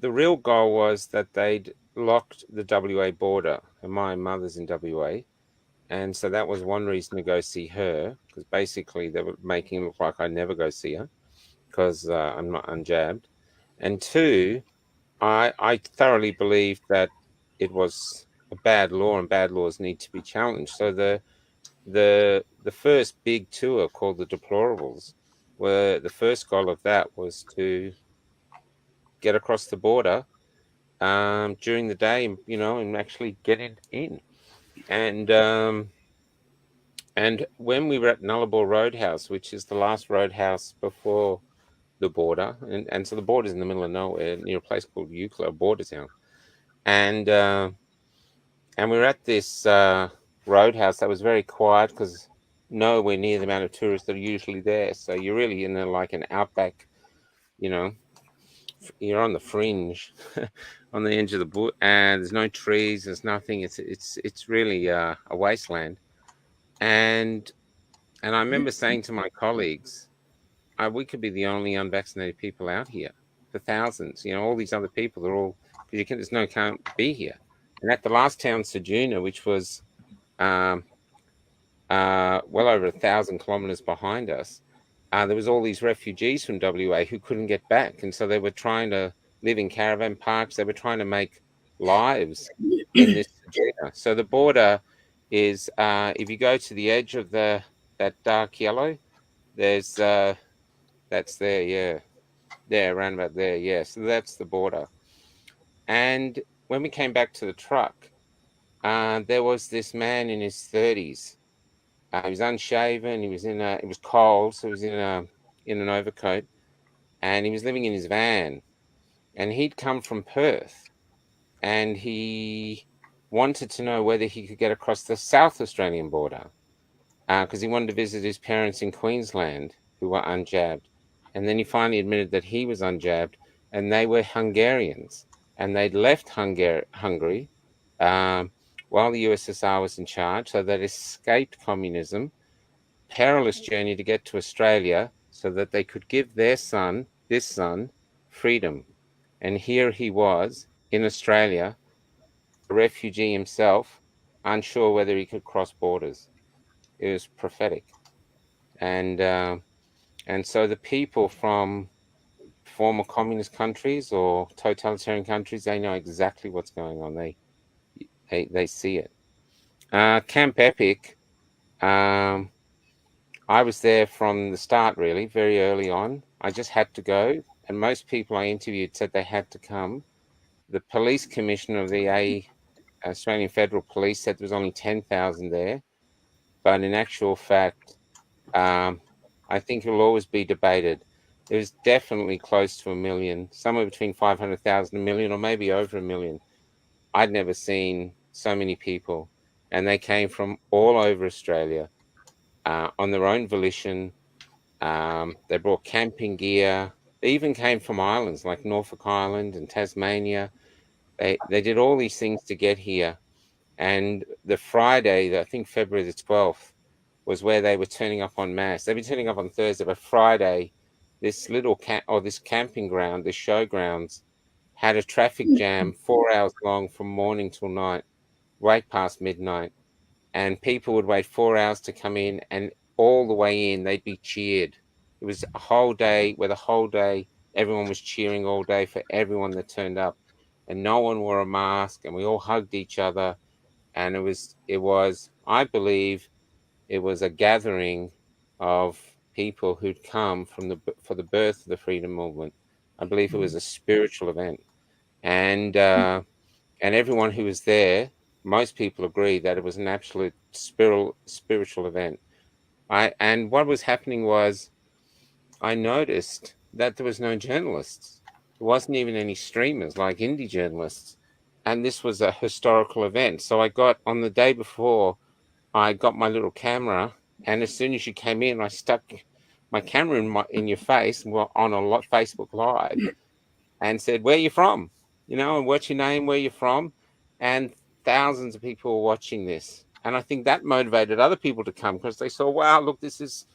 real goal was that they'd locked the WA border, and my mother's in WA, and so that was one reason to go see her, because basically they were making it look like I'd never go see her because I'm not unjabbed. And two, I thoroughly believed that it was a bad law and bad laws need to be challenged. So the first big tour called the Deplorables, where the first goal of that was to get across the border during the day, you know, and actually get it in. And when we were at Nullarbor Roadhouse, which is the last roadhouse before the border, and so the border's in the middle of nowhere near a place called Eucla, a border town, and we were at this roadhouse that was very quiet because nowhere near the amount of tourists that are usually there. So you're really in like an outback, you're on the fringe, on the edge of the bush, and there's no trees, there's nothing. It's really a wasteland. And I remember saying to my colleagues, we could be the only unvaccinated people out here for thousands. All these other people are all, because there's no can't be here. And at the last town, Ceduna, which was well over 1,000 kilometers behind us, there was all these refugees from WA who couldn't get back, and so they were trying to live in caravan parks. They were trying to make lives in this Ceduna. So the border is, if you go to the edge of that dark yellow, there's that's there, yeah. There, around about there, yeah. So that's the border. And when we came back to the truck, there was this man in his 30s. He was unshaven. It was cold, so he was in an overcoat, and he was living in his van. And he'd come from Perth, and he wanted to know whether he could get across the South Australian border, because he wanted to visit his parents in Queensland who were unjabbed. And then he finally admitted that he was unjabbed, and they were Hungarians, and they'd left Hungary while the USSR was in charge, so they'd escaped communism, perilous journey to get to Australia so that they could give this son, freedom. And here he was in Australia, a refugee himself, unsure whether he could cross borders. It was prophetic. And so the people from former communist countries or totalitarian countries, they know exactly what's going on. They see it. Camp Epic, I was there from the start, really, very early on. I just had to go, and most people I interviewed said they had to come. The police commissioner of the Australian Federal Police said there was only 10,000 there, but in actual fact, I think it'll always be debated. There's definitely close to 1 million, somewhere between 500,000 and 1 million, or maybe over 1 million. I'd never seen so many people, and they came from all over Australia on their own volition. They brought camping gear. They even came from islands like Norfolk Island and Tasmania. They did all these things to get here. And the Friday, I think February the 12th, was where they were turning up en masse. They'd be turning up on Thursday, but Friday, this little this camping ground, this showgrounds, had a traffic jam 4 hours long from morning till night, right past midnight. And people would wait 4 hours to come in, and all the way in, they'd be cheered. It was a whole day where the whole day, everyone was cheering all day for everyone that turned up. And no one wore a mask, and we all hugged each other. And it was, I believe, it was a gathering of people who'd come for the birth of the freedom movement. I believe it was a spiritual event, and everyone who was there, most people agree that it was an absolute spiritual event. And what was happening was, I noticed that there was no journalists. There wasn't even any streamers like indie journalists, and this was a historical event. So I got, on the day before, I got my little camera, and as soon as you came in, I stuck my camera in your face on a Facebook Live, and said, "Where are you from? And what's your name? Where you're from?" And thousands of people were watching this, and I think that motivated other people to come because they saw, "Wow, look, this is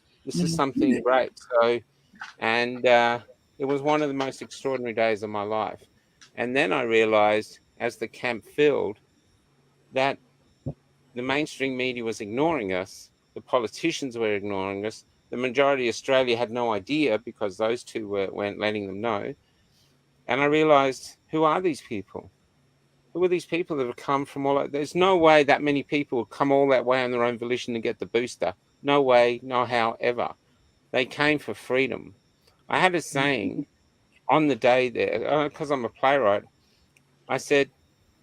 something great." So, and it was one of the most extraordinary days of my life. And then I realized, as the camp filled, that the mainstream media was ignoring us. The politicians were ignoring us. The majority of Australia had no idea because those two weren't letting them know. And I realized, who are these people? Who are these people that have come from all over? There's no way that many people would come all that way on their own volition to get the booster. No way, no how, ever. They came for freedom. I had a saying on the day there, because I'm a playwright, I said,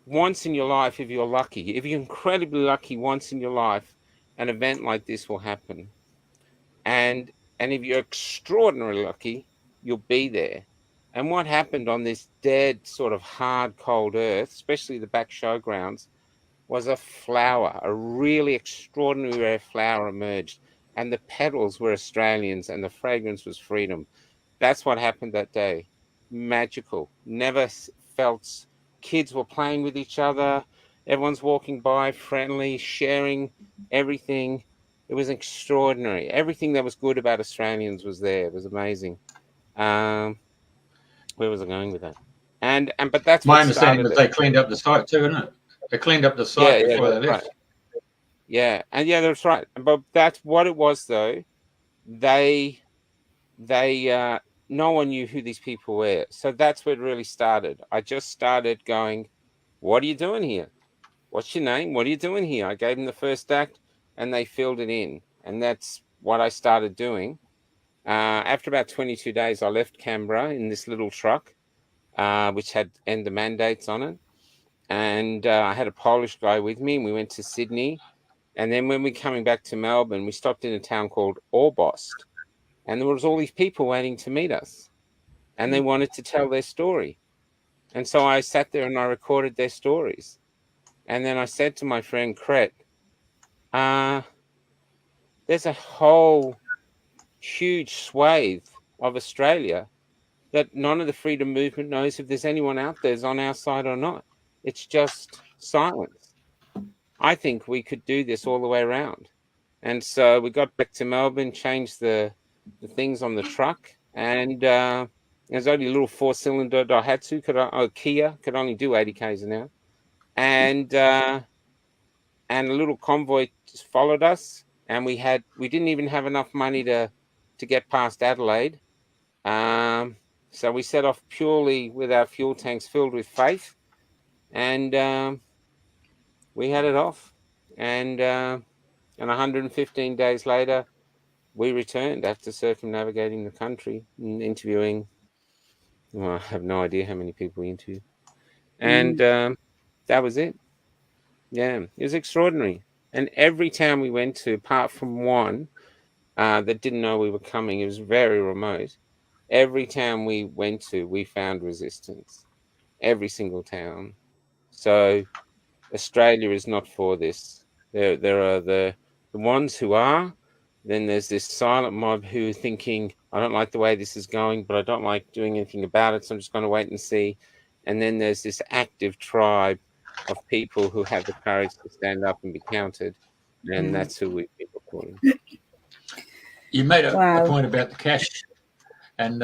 once in your life, if you're lucky, if you're incredibly lucky, once in your life, an event like this will happen. And if you're extraordinarily lucky, you'll be there. And what happened on this dead, sort of hard, cold earth, especially the back showgrounds, was a flower, a really extraordinary rare flower emerged. and the petals were Australians, and the fragrance was freedom. That's what happened that day. Magical. Never felt. Kids were playing with each other. Everyone's walking by, friendly, sharing everything. It was extraordinary. Everything that was good about Australians was there. It was amazing. Where was I going with that? But that's my what understanding started was they cleaned up the site too, isn't it? They cleaned up the site before they left. Right. Yeah, and that's right. But that's what it was, though. They no one knew who these people were. So that's where it really started. I just started going, what are you doing here? What's your name? What are you doing here? I gave them the first act and they filled it in. And that's what I started doing. After about 22 days, I left Canberra in this little truck, which had end the mandates on it. And I had a Polish guy with me, and we went to Sydney. And then when we were coming back to Melbourne, we stopped in a town called Orbost. And there was all these people waiting to meet us. And they wanted to tell their story. And so I sat there and I recorded their stories. And then I said to my friend Cret, there's a whole huge swathe of Australia that none of the freedom movement knows if there's anyone out there's on our side or not. It's just silence. I think we could do this all the way around. And so we got back to Melbourne, changed the things on the truck, and there's only a little 4-cylinder Daihatsu, Kia, could only do 80 k's an hour. And a little convoy just followed us, and we didn't even have enough money to get past Adelaide. So we set off purely with our fuel tanks filled with faith, and we had it off. And 115 days later, we returned after circumnavigating the country and interviewing. Well, I have no idea how many people we interviewed. And that was it. Yeah, it was extraordinary. And every town we went to, apart from one that didn't know we were coming, it was very remote. Every town we went to, we found resistance. Every single town. So Australia is not for this. There are the ones who are. Then there's this silent mob who are thinking, I don't like the way this is going, but I don't like doing anything about it, so I'm just going to wait and see. And then there's this active tribe of people who have the courage to stand up and be counted. And that's who we've been recording. You made a point about the cash and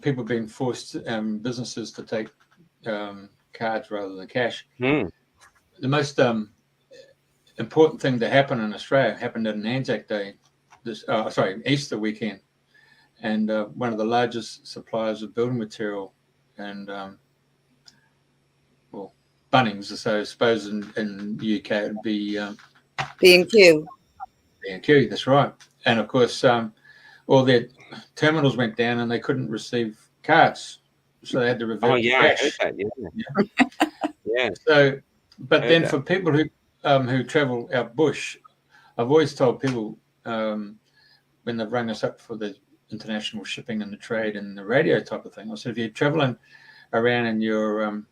people being forced, businesses to take cards rather than cash. The most important thing to happen in Australia happened on Anzac Day, Easter weekend, and one of the largest suppliers of building material and Bunnings. So I suppose in the UK it would be B&Q. B&Q, that's right. And of course, all their terminals went down and they couldn't receive cards, so they had to revert to cash. I heard that, yeah. So, but then for people who travel out bush, I've always told people when they've rung us up for the international shipping and the trade and the radio type of thing, I said, if you're traveling around in your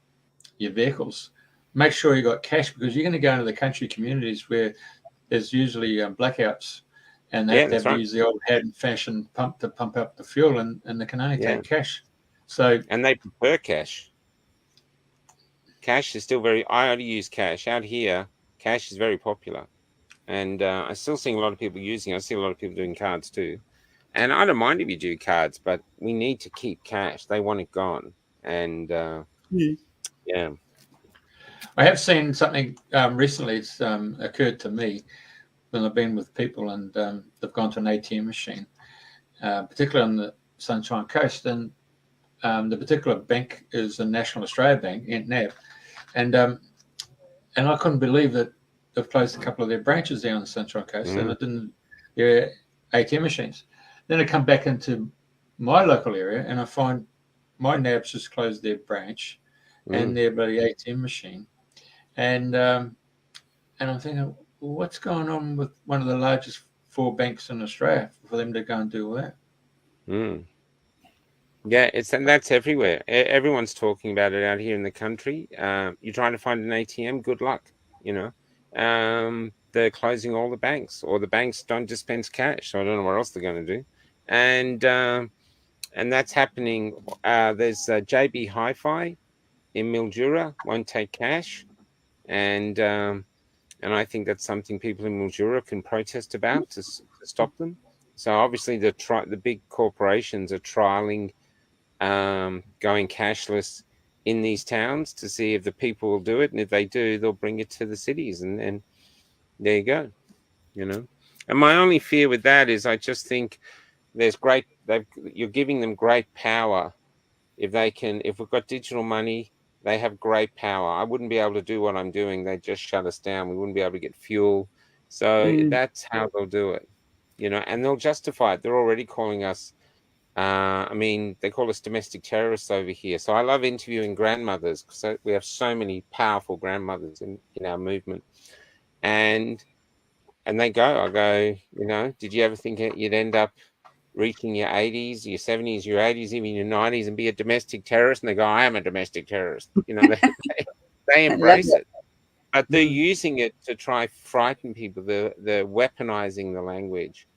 vehicles, make sure you got cash, because you're going to go into the country communities where there's usually blackouts, and they have to use the old hand-fashioned pump to pump up the fuel, and they can only take cash. So, and they prefer cash. Cash is still I only use cash. Out here, cash is very popular. And I still see a lot of people using it. I see a lot of people doing cards too. And I don't mind if you do cards, but we need to keep cash. They want it gone. And I have seen something recently. It's occurred to me when I've been with people and they've gone to an ATM machine, particularly on the Sunshine Coast. And the particular bank is the National Australia Bank, NAB. And I couldn't believe that they've closed a couple of their branches down on the Sunshine Coast, and it didn't, their ATM machines. Then I come back into my local area and I find my NAB's just closed their branch and their bloody ATM machine. And I'm thinking, well, what's going on with one of the largest 4 banks in Australia for them to go and do all that? Yeah, and that's everywhere. Everyone's talking about it out here in the country. You're trying to find an ATM, good luck, they're closing all the banks, or the banks don't dispense cash. So I don't know what else they're going to do. And that's happening. There's JB Hi-Fi in Mildura, won't take cash. And I think that's something people in Mildura can protest about to stop them. So obviously the big corporations are trialing going cashless in these towns to see if the people will do it, and if they do, they'll bring it to the cities, and there you go, you know. And my only fear with that is I just think you're giving them great power. If we've got digital money, they have great power. I wouldn't be able to do what I'm doing. They'd just shut us down. We wouldn't be able to get fuel. So that's how they'll do it, you know, and they'll justify it. They're already calling us, they call us domestic terrorists over here. So I love interviewing grandmothers, because we have so many powerful grandmothers in our movement. And I go, you know, did you ever think you'd end up reaching your 80s, your 70s, your 80s, even your 90s, and be a domestic terrorist? And they go, I am a domestic terrorist. You know, they embrace it. But they're using it to try frighten people. They're weaponizing the language.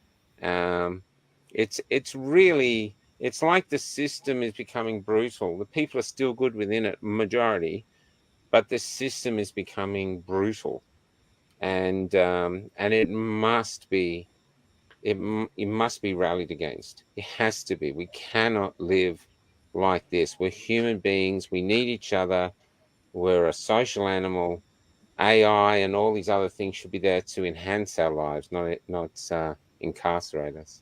It's like the system is becoming brutal. The people are still good within it, majority, but the system is becoming brutal, and it must be rallied against. It has to be. We cannot live like this. We're human beings. We need each other. We're a social animal. AI and all these other things should be there to enhance our lives, not incarcerate us.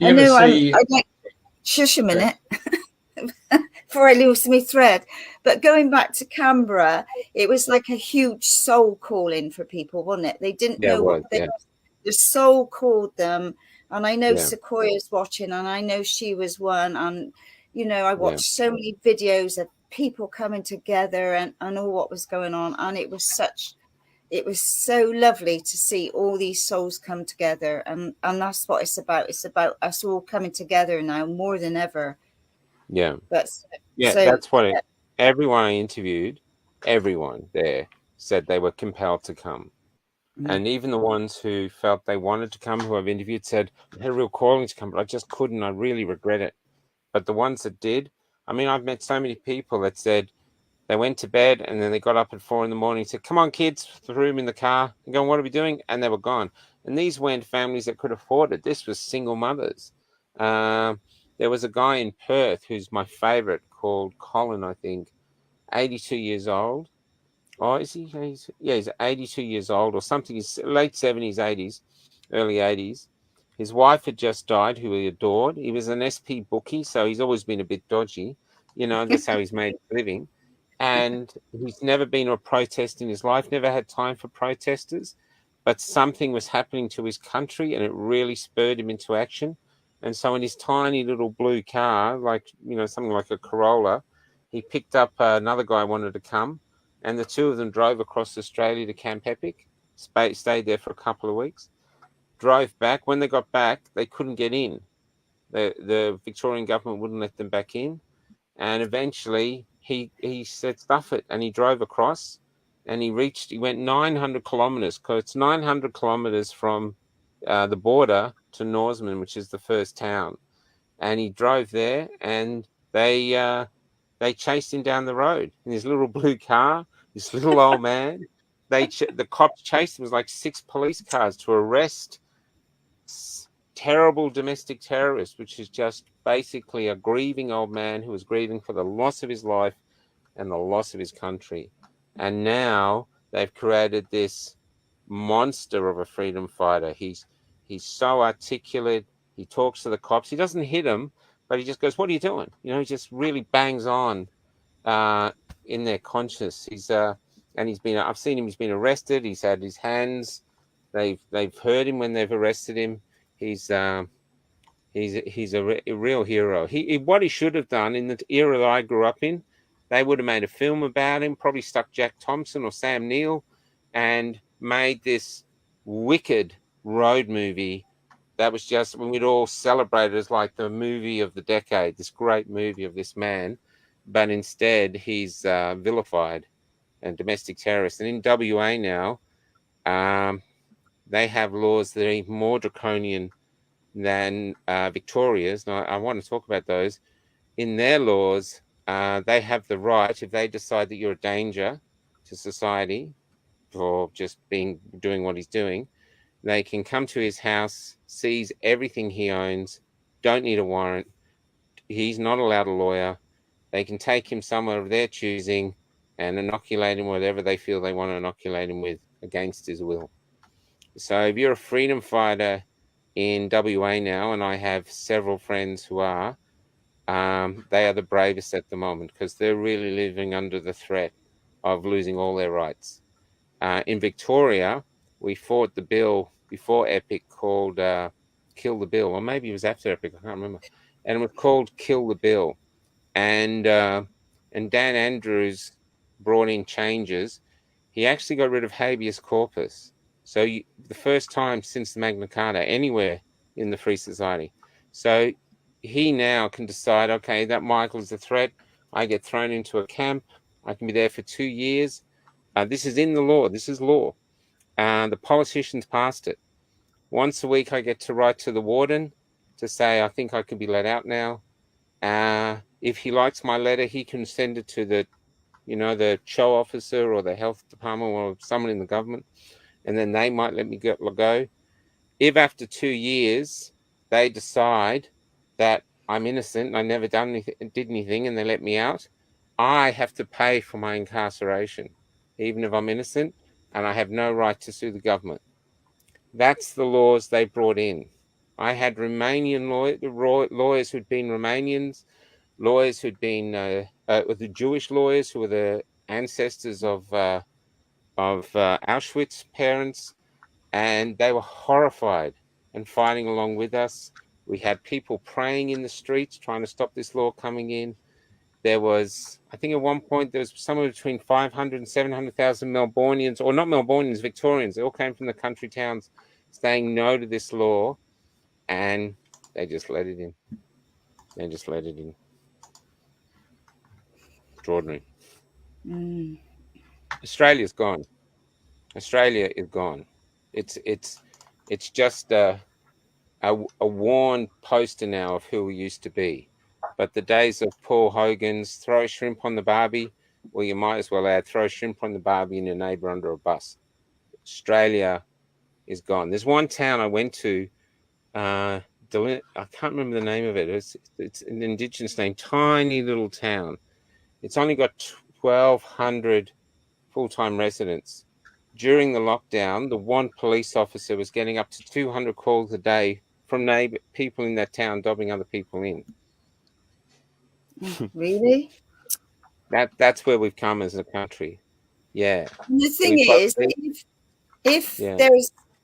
I know. I'd like shush a minute before I lose my thread. But going back to Canberra, it was like a huge soul calling for people, wasn't it? They didn't know what the soul called them. And I know Sequoia's watching, and I know she was one. And you know, I watched so many videos of people coming together and all what was going on, and it was so lovely to see all these souls come together, and that's what it's about us all coming together now more than ever. That's what everyone I interviewed, everyone there said they were compelled to come. And even the ones who felt they wanted to come, who I've interviewed, said I had a real calling to come, but I just couldn't. I really regret it. But the ones that did, I mean, I've met so many people that said they went to bed and then they got up at 4 a.m. and said, come on, kids, threw them in the car and going, what are we doing? And they were gone. And these weren't families that could afford it. This was single mothers. There was a guy in Perth who's my favorite, called Colin, I think, 82 years old. Oh, is he? He's 82 years old or something. He's late 70s, 80s, early 80s. His wife had just died, who he adored. He was an SP bookie, so he's always been a bit dodgy. You know, that's how he's made a living. And he's never been to a protest in his life, never had time for protesters. But something was happening to his country, and it really spurred him into action. And so in his tiny little blue car, like, you know, something like a Corolla, he picked up another guy who wanted to come. And the two of them drove across Australia to Camp Epic, stayed there for a couple of weeks, drove back. When they got back, they couldn't get in. The Victorian government wouldn't let them back in. And eventually he said, stuff it. And he drove across, and he went 900 kilometers, because it's 900 kilometers from the border to Norseman, which is the first town. And he drove there, and they chased him down the road in his little blue car, this little old man. The cops chased him. It was like 6 police cars to arrest terrible domestic terrorists, which is just basically a grieving old man who was grieving for the loss of his life and the loss of his country. And now they've created this monster of a freedom fighter. He's so articulate. He talks to the cops. He doesn't hit them, but he just goes, what are you doing? You know, he just really bangs on in their conscience. I've seen him, he's been arrested. He's had his hands. They've heard him when they've arrested him. He's a real hero. What he should have done in the era that I grew up in, they would have made a film about him, probably stuck Jack Thompson or Sam Neill, and made this wicked road movie that was just, when we'd all celebrate it as like the movie of the decade, this great movie of this man. But instead, he's vilified and domestic terrorist. And in WA now, they have laws that are even more draconian than Victoria's. Now, I want to talk about those. In their laws, they have the right, if they decide that you're a danger to society for just doing what he's doing, they can come to his house, seize everything he owns, don't need a warrant. He's not allowed a lawyer. They can take him somewhere of their choosing and inoculate him whatever they feel they want to inoculate him with against his will. So if you're a freedom fighter in WA now, and I have several friends who are, they are the bravest at the moment because they're really living under the threat of losing all their rights. In Victoria, we fought the bill before Epic called Kill the Bill, or maybe it was after Epic, I can't remember. And it was called Kill the Bill. And Dan Andrews brought in changes. He actually got rid of habeas corpus. So the first time since the Magna Carta anywhere in the free society. So he now can decide, okay, that Michael is a threat. I get thrown into a camp. I can be there for 2 years. This is in the law. This is law. The politicians passed it. Once a week, I get to write to the warden to say, I think I can be let out now. If he likes my letter, he can send it to the show officer or the health department or someone in the government, and then they might let me go. If after 2 years they decide that I'm innocent and I never did anything and they let me out, I have to pay for my incarceration, even if I'm innocent, and I have no right to sue the government. That's the laws they brought in. I had Romanian lawyers who'd been Romanians, lawyers who'd been the Jewish lawyers who were the ancestors of Auschwitz parents, and they were horrified and fighting along with us. We had people praying in the streets trying to stop this law coming in. There was, I think at one point, there was somewhere between 500 and 700,000 Melbournians, or not Melbournians, Victorians. They all came from the country towns saying no to this law, and they just let it in. They just let it in. Extraordinary. Australia's gone. Australia is gone. It's just a worn poster now of who we used to be. But the days of Paul Hogan's throw a shrimp on the barbie, well, you might as well add throw a shrimp on the barbie and your neighbour under a bus. Australia is gone. There's one town I went to, I can't remember the name of it. It's an Indigenous name, tiny little town. It's only got 1,200 full-time residents. During the lockdown, the one police officer was getting up to 200 calls a day from people in that town dobbing other people in. Really? That's where we've come as a country. Yeah. And the thing is,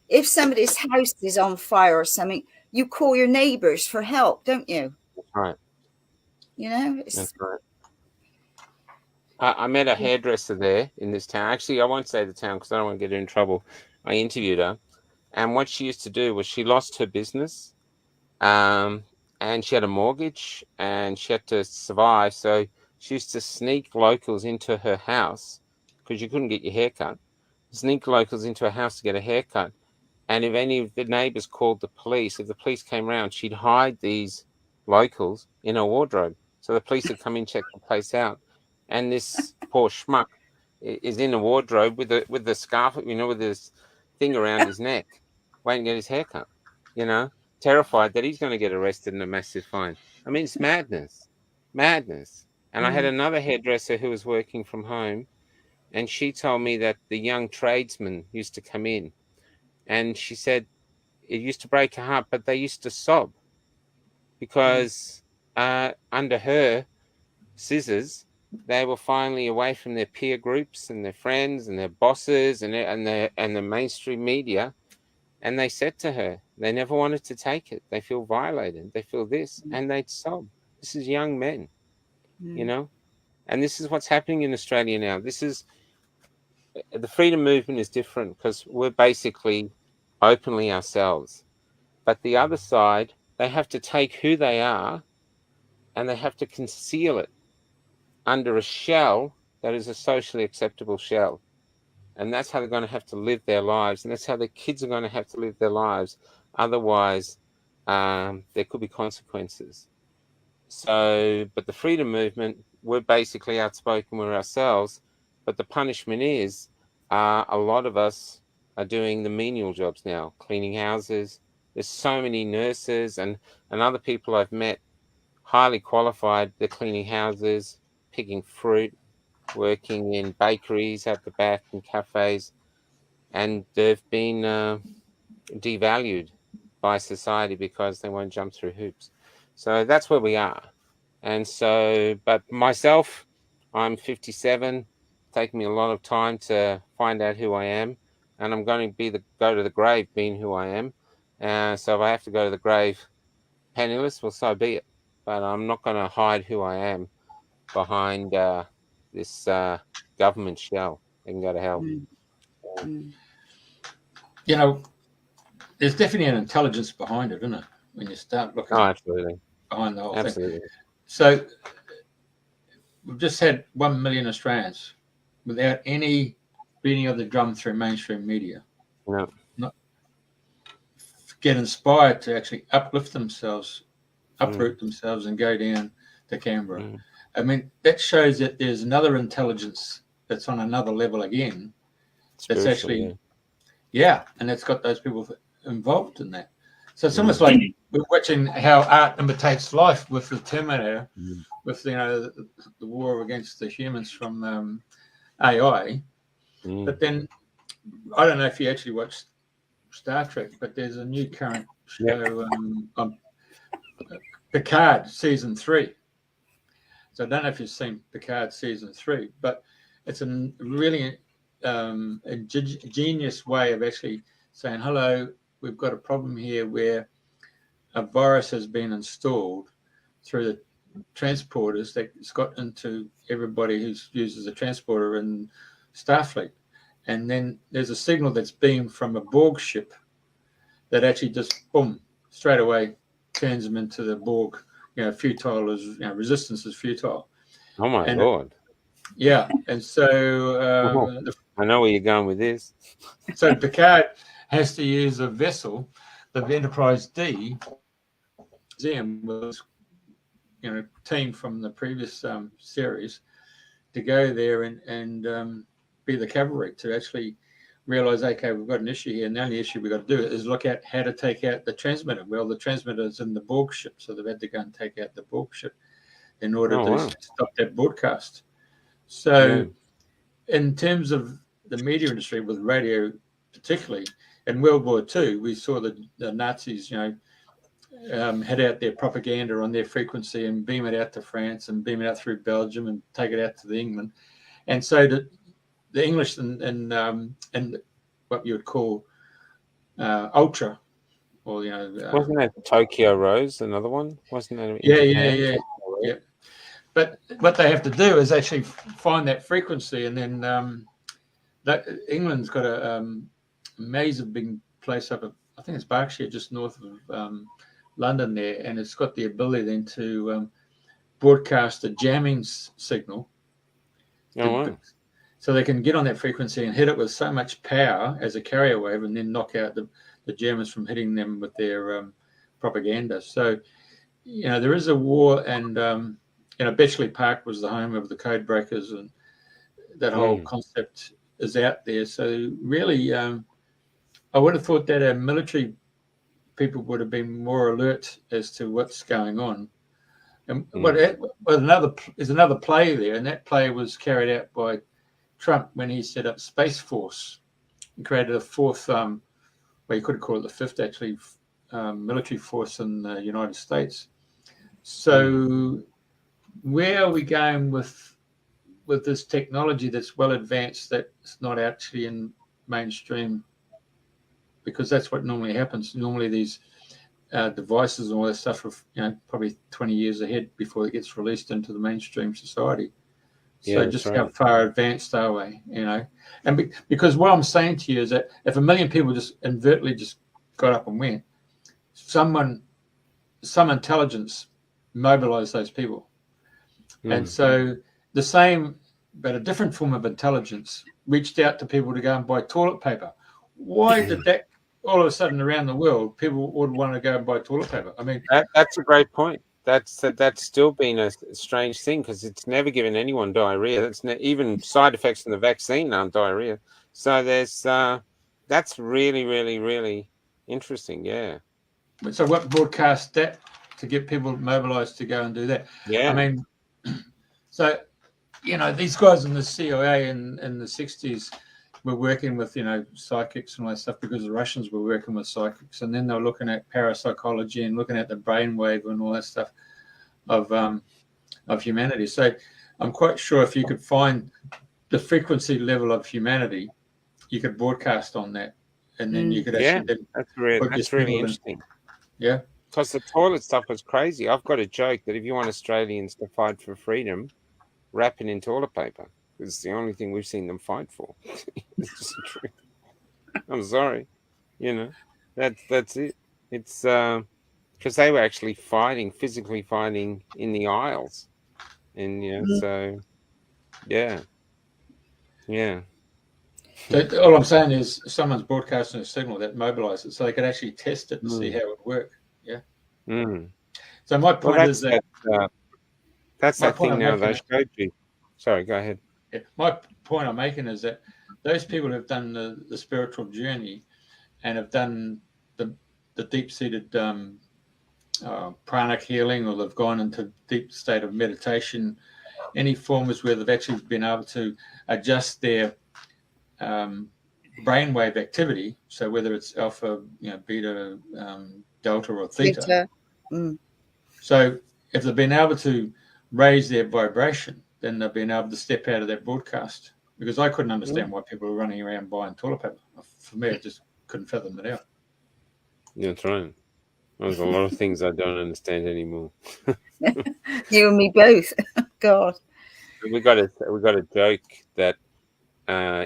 if somebody's house is on fire or something, you call your neighbours for help, don't you? That's right. That's right. I met a hairdresser there in this town. Actually, I won't say the town because I don't want to get her in trouble. I interviewed her, and what she used to do was she lost her business, and she had a mortgage, and she had to survive. So she used to sneak locals into her house because you couldn't get your hair cut. Sneak locals into her house to get a haircut, and if any of the neighbours called the police, if the police came around, she'd hide these locals in her wardrobe, so the police would come in, check the place out. And this poor schmuck is in a wardrobe with the scarf, with this thing around his neck, waiting to get his haircut, terrified that he's going to get arrested and a massive fine. I mean, it's madness. And I had another hairdresser who was working from home, and she told me that the young tradesmen used to come in, and she said it used to break her heart, but they used to sob because under her scissors, they were finally away from their peer groups and their friends and their bosses and the mainstream media. And they said to her, they never wanted to take it. They feel violated. They feel this. And they'd sob. This is young men, And this is what's happening in Australia now. The freedom movement is different because we're basically openly ourselves. But the other side, they have to take who they are and they have to conceal it under a shell that is a socially acceptable shell. And that's how they're going to have to live their lives. And that's how their kids are going to have to live their lives. Otherwise, there could be consequences. So, but the freedom movement, we're basically outspoken with ourselves. But the punishment is a lot of us are doing the menial jobs now, cleaning houses. There's so many nurses and other people I've met, highly qualified. They're cleaning houses, picking fruit, working in bakeries at the back and cafes, and they've been devalued by society because they won't jump through hoops. So that's where we are. And so, but myself, I'm 57, taking me a lot of time to find out who I am, and I'm going to go to the grave being who I am. So if I have to go to the grave penniless, well, so be it. But I'm not going to hide who I am behind this government shell. They can go to hell. You know, there's definitely an intelligence behind it, isn't it? When you start looking absolutely. Behind the whole absolutely. thing. So we've just had 1 million Australians without any beating of the drum through mainstream media. No. Not get inspired to actually uplift themselves, uproot themselves and go down to Canberra. I mean, that shows that there's another intelligence that's on another level again. That's actually, and that's got those people involved in that. So it's almost like we're watching how art imitates life with the Terminator, with the war against the humans from AI. But then I don't know if you actually watched Star Trek, but there's a new current show on Picard season 3. So I don't know if you've seen Picard season 3, but it's a really ingenious way of actually saying, hello, we've got a problem here where a virus has been installed through the transporters that's got into everybody who uses a transporter in Starfleet. And then there's a signal that's beamed from a Borg ship that actually just, boom, straight away turns them into the Borg. Futile is, resistance is futile. Oh my Lord. Yeah. And so I know where you're going with this. So Picard has to use a vessel, the Enterprise D, museum was, team from the previous series, to go there and be the cavalry to actually realize, okay, we've got an issue here, and the only issue we've got to do is look at how to take out the transmitter. Well, the transmitter is in the Borg ship, so they've had to go and take out the Borg ship in order to stop that broadcast. So in terms of the media industry, with radio particularly, in World War II, we saw the Nazis, head out their propaganda on their frequency and beam it out to France and beam it out through Belgium and take it out to England. And so the English and what you would call ultra, or wasn't that Tokyo Rose another one? Wasn't that? Yeah. But what they have to do is actually find that frequency, and then England's got a amazing big place up at, I think it's Berkshire, just north of London there, and it's got the ability then to broadcast a jamming signal. So they can get on that frequency and hit it with so much power as a carrier wave, and then knock out the Germans from hitting them with their propaganda. So, there is a war, and Bletchley Park was the home of the code breakers, and that whole concept is out there. So really, I would have thought that our military people would have been more alert as to what's going on. And there's another play there, and that play was carried out by Trump when he set up Space Force and created a fourth, well, you could call it the fifth, actually, military force in the United States. So where are we going with this technology that's well advanced that's not actually in mainstream? Because that's what normally happens. Normally these devices and all that stuff are probably 20 years ahead before it gets released into the mainstream society. So just how far advanced are we, And because what I'm saying to you is that if 1 million people just inadvertently just got up and went, some intelligence mobilized those people. And so the same but a different form of intelligence reached out to people to go and buy toilet paper. Why did that all of a sudden around the world people would want to go and buy toilet paper? I mean, that's a great point. That's still been a strange thing because it's never given anyone diarrhea. Even side effects from the vaccine aren't diarrhea. So there's that's really, really, really interesting. Yeah. So what broadcast that to get people mobilized to go and do that? Yeah. I mean, so, these guys in the CIA in the 60s were working with, psychics and all that stuff because the Russians were working with psychics. And then they were looking at parapsychology and looking at the brainwave and all that stuff of humanity. So I'm quite sure if you could find the frequency level of humanity, you could broadcast on that. And then you could actually... that's really interesting. Yeah. Because the toilet stuff was crazy. I've got a joke that if you want Australians to fight for freedom, wrap it in toilet paper. It's the only thing we've seen them fight for. It's just the truth. I'm sorry. That's it. It's because they were actually physically fighting in the aisles. And, so, yeah. Yeah. So all I'm saying is someone's broadcasting a signal that mobilizes it so they could actually test it and see how it would work. Yeah. Mm. So my point is that... that's that thing now they showed you. Sorry, go ahead. Yeah, my point I'm making is that those people who have done the spiritual journey and have done the deep-seated pranic healing, or they've gone into deep state of meditation, any forms where they've actually been able to adjust their brainwave activity, so whether it's alpha, beta, delta, or theta. So if they've been able to raise their vibration, then they've been able to step out of that broadcast. Because I couldn't understand why people were running around buying toilet paper. For me, I just couldn't fathom it out. That's right. There's a lot of things I don't understand anymore. You and me both. God. We got a joke that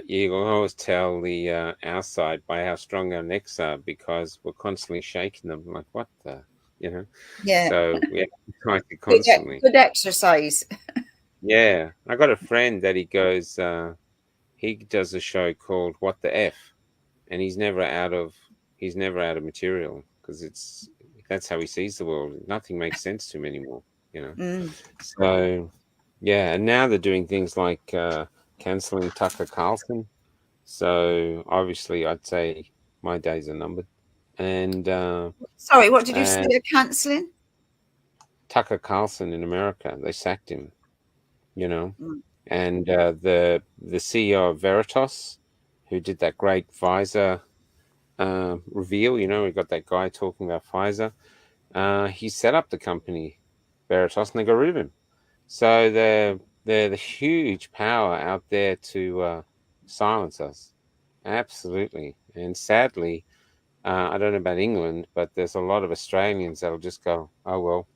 you can always tell the our side by how strong our necks are because we're constantly shaking them. Like, what the, Yeah. So we have to try to constantly. Good exercise. Yeah, I got a friend that he goes. He does a show called "What the F," and he's never out of material because that's how he sees the world. Nothing makes sense to him anymore. So yeah, and now they're doing things like cancelling Tucker Carlson. So obviously, I'd say my days are numbered. And sorry, what did you say? They're cancelling Tucker Carlson in America. They sacked him. And the CEO of Veritas, who did that great Pfizer reveal, we got that guy talking about Pfizer. He set up the company Veritas, and they got rid of him. So they're the huge power out there to silence us. Absolutely. And sadly, I don't know about England, but there's a lot of Australians that'll just go, oh, well.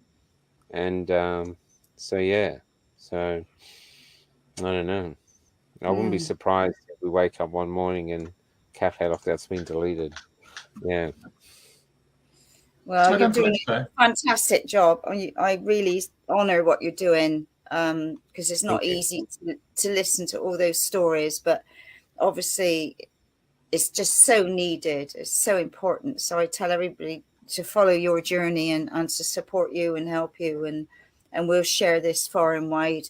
And so, yeah. So, I don't know. I wouldn't be surprised if we wake up one morning and Calf Head Off that's been deleted. Yeah. Well, you're doing a fantastic job. I really honour what you're doing because it's not easy to listen to all those stories, but obviously it's just so needed. It's so important. So I tell everybody to follow your journey and to support you and help you, and we'll share this far and wide.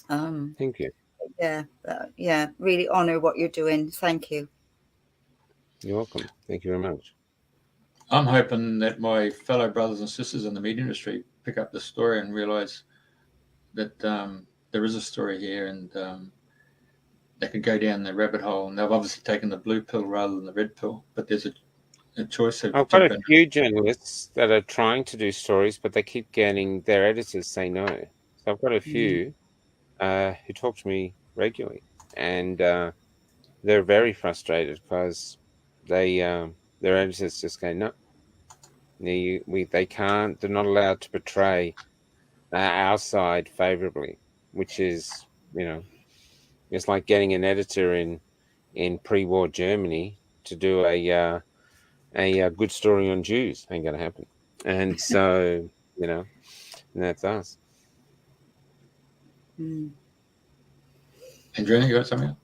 Thank you. Yeah, really honour what you're doing. Thank you. You're welcome. Thank you very much. I'm hoping that my fellow brothers and sisters in the media industry pick up the story and realise that there is a story here, and they can go down the rabbit hole. And they've obviously taken the blue pill rather than the red pill, but there's a choice. I've got a few journalists that are trying to do stories, but they keep getting their editors say no. So I've got a few who talk to me regularly, and they're very frustrated because their editors just go, no, they can't, they're not allowed to portray our side favorably, which is, it's like getting an editor in pre-war Germany to do a good story on Jews. Ain't gonna happen. And so, and that's us. Andrena, you got something?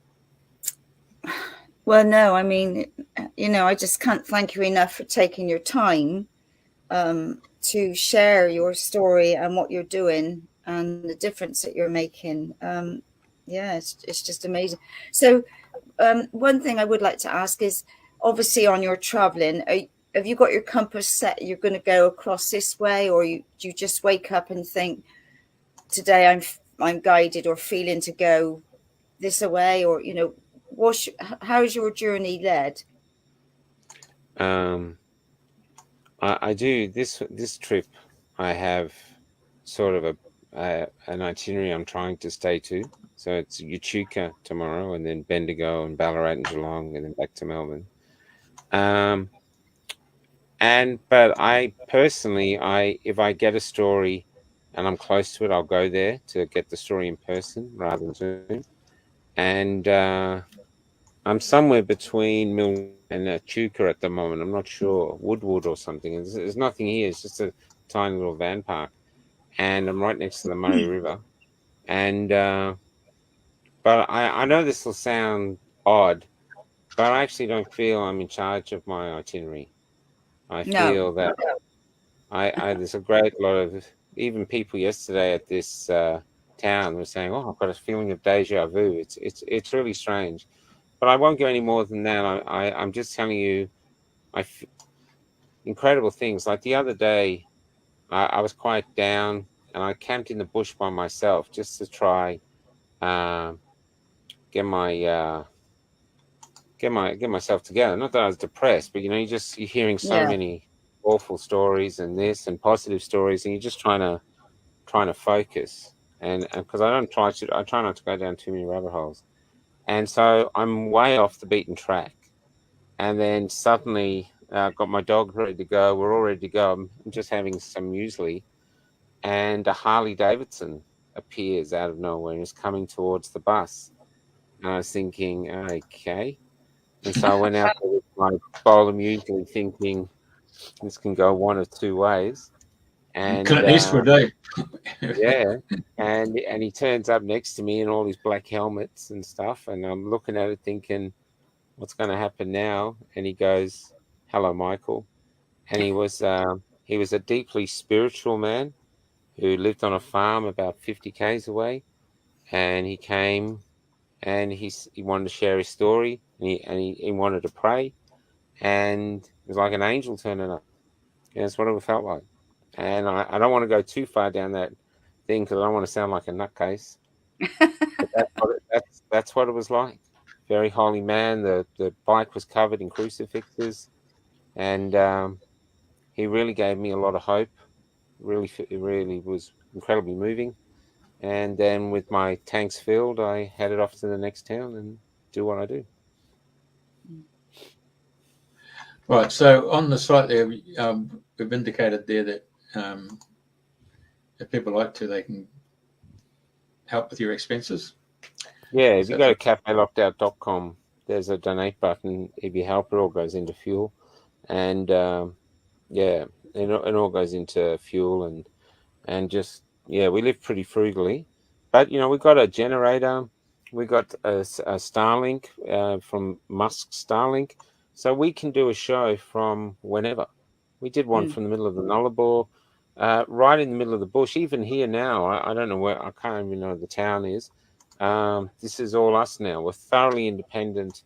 Well, no, I mean, I just can't thank you enough for taking your time to share your story and what you're doing and the difference that you're making. It's just amazing. So one thing I would like to ask is, obviously on your traveling, have you got your compass set? You're going to go across this way, or do you just wake up and think, today I'm guided or feeling to go this way, or how's your journey led? I do this trip. I have sort of an itinerary I'm trying to stay to. So it's Echuca tomorrow, and then Bendigo and Ballarat and Geelong, and then back to Melbourne. But I personally, if I get a story and I'm close to it, I'll go there to get the story in person rather than Zoom. And I'm somewhere between Mill and Echuca at the moment. I'm not sure, Woodwood or something. There's nothing here. It's just a tiny little van park, and I'm right next to the Murray River. And but I know this will sound odd, but I actually don't feel I'm in charge of my itinerary. I feel that there's a great lot of, even people yesterday at this town were saying, "Oh, I've got a feeling of deja vu." It's really strange, but I won't go any more than that. I'm just telling you, incredible things. Like the other day, I was quite down, and I camped in the bush by myself just to try get myself together. Not that I was depressed, but you're hearing so many awful stories and this and positive stories, and you're just trying to focus. And because I try not to go down too many rabbit holes. And so I'm way off the beaten track. And then suddenly got my dog ready to go. We're all ready to go. I'm just having some muesli, and a Harley Davidson appears out of nowhere and is coming towards the bus. And I was thinking, okay. And so I went out there with my bowl of muesli, thinking this can go one of two ways. And Clint Eastwood, eh? Yeah, and he turns up next to me in all his black helmets and stuff, and I'm looking at it thinking, what's going to happen now? And he goes, "Hello, Michael." And he was a deeply spiritual man who lived on a farm about 50 k's away, and he came and he wanted to share his story, and he wanted to pray, and it was like an angel turning up. And that's what it felt like. And I don't want to go too far down that thing because I don't want to sound like a nutcase. But that's what it was like. Very holy man. The bike was covered in crucifixes, and he really gave me a lot of hope. It really was incredibly moving. And then with my tanks filled, I headed off to the next town and do what I do. Right. So on the site there, we've indicated there that if people like to, they can help with your expenses. Yeah, if you go to cafelockdout.com, there's a donate button. If you help, it all goes into fuel. And it all goes into fuel and just, we live pretty frugally. But, we've got a generator. We got a Starlink from Musk's Starlink. So we can do a show from whenever. We did one from the middle of the Nullarbor, right in the middle of the bush. Even here now, I don't know where, I can't even know where the town is. This is all us now. We're thoroughly independent.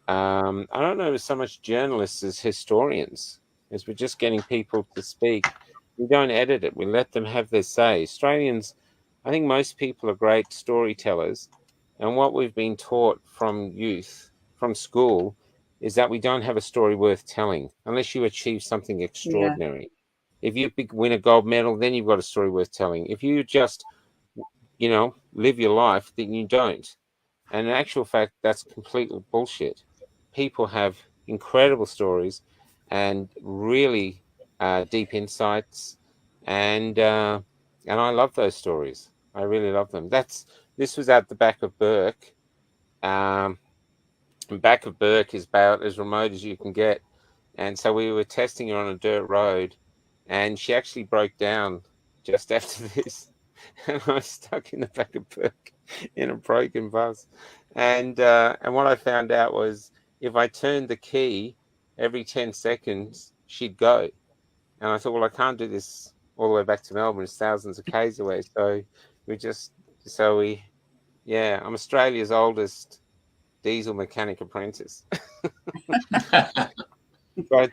I don't know so much journalists as historians, as we're just getting people to speak. We don't edit it. We let them have their say. Australians, I think most people are great storytellers. And what we've been taught from youth, from school, is that we don't have a story worth telling unless you achieve something extraordinary. Yeah. If you win a gold medal, then you've got a story worth telling. If you just, live your life, then you don't. And in actual fact, that's completely bullshit. People have incredible stories and really deep insights, and I love those stories. I really love them. This was at the back of Burke. Back of Burke is about as remote as you can get, and so we were testing her on a dirt road, and she actually broke down just after this, and I was stuck in the back of Burke. in a broken bus. And what I found out was if I turned the key every 10 seconds, she'd go. And I thought, well, I can't do this all the way back to Melbourne. It's thousands of k's away. So I'm Australia's oldest diesel mechanic apprentice. But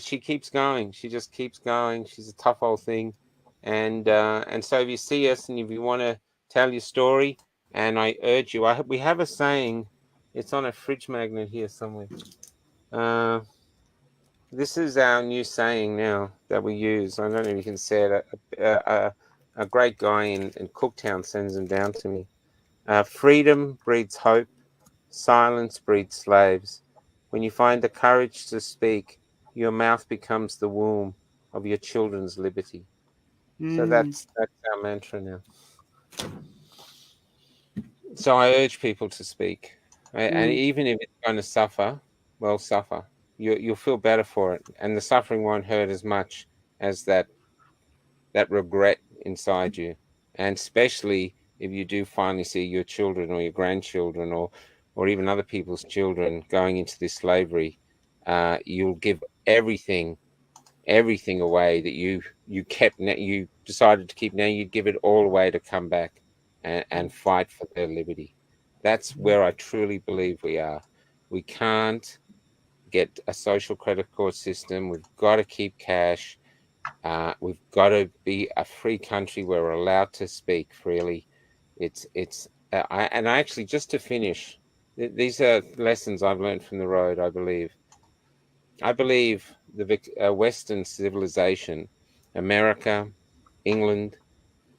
she keeps going. She just keeps going. She's a tough old thing. And so if you see us and if you want to tell your story, and I urge you, we have a saying, it's on a fridge magnet here somewhere. This is our new saying now that we use. I don't know if you can say it. A great guy in Cooktown sends them down to me. Freedom breeds hope. Silence breeds slaves. When you find the courage to speak, your mouth becomes the womb of your children's liberty. So that's our mantra now. So I urge people to speak. And even if it's going to suffer, well, suffer. You'll feel better for it. And the suffering won't hurt as much as that regret inside you. And especially if you do finally see your children or your grandchildren or even other people's children going into this slavery, you'll give everything away that you decided to keep. Now you'd give it all away to come back and fight for their liberty. That's where I truly believe we are. We can't get a social credit card system. We've got to keep cash. We've got to be a free country where we're allowed to speak freely. Actually, just to finish, these are lessons I've learned from the road. I believe the Western civilization, America, England,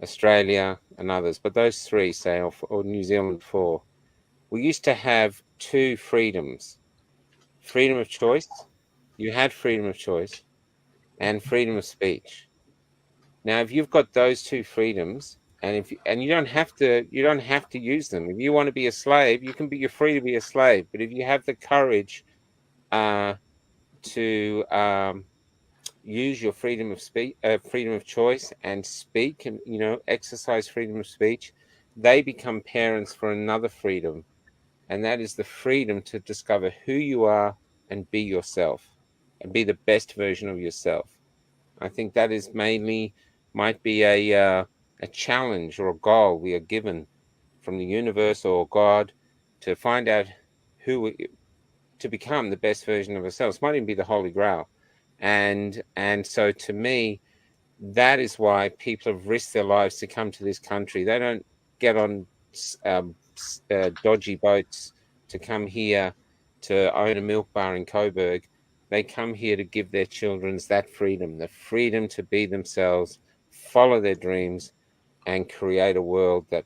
Australia, and others, but those three, say, or New Zealand 4, we used to have 2 freedoms: freedom of choice. You had freedom of choice, and freedom of speech. Now, if you've got those 2 freedoms, and you don't have to use them. If you want to be a slave, you're free to be a slave. But if you have the courage to use your freedom of speech, freedom of choice, and speak, and exercise freedom of speech, they become parents for another freedom, and that is the freedom to discover who you are and be yourself, and be the best version of yourself. I think that is might be a challenge or a goal we are given from the universe or God to find out to become the best version of ourselves. Might even be the Holy Grail. And so to me, that is why people have risked their lives to come to this country. They don't get on dodgy boats to come here to own a milk bar in Coburg. They come here to give their children that freedom, the freedom to be themselves, follow their dreams, and create a world that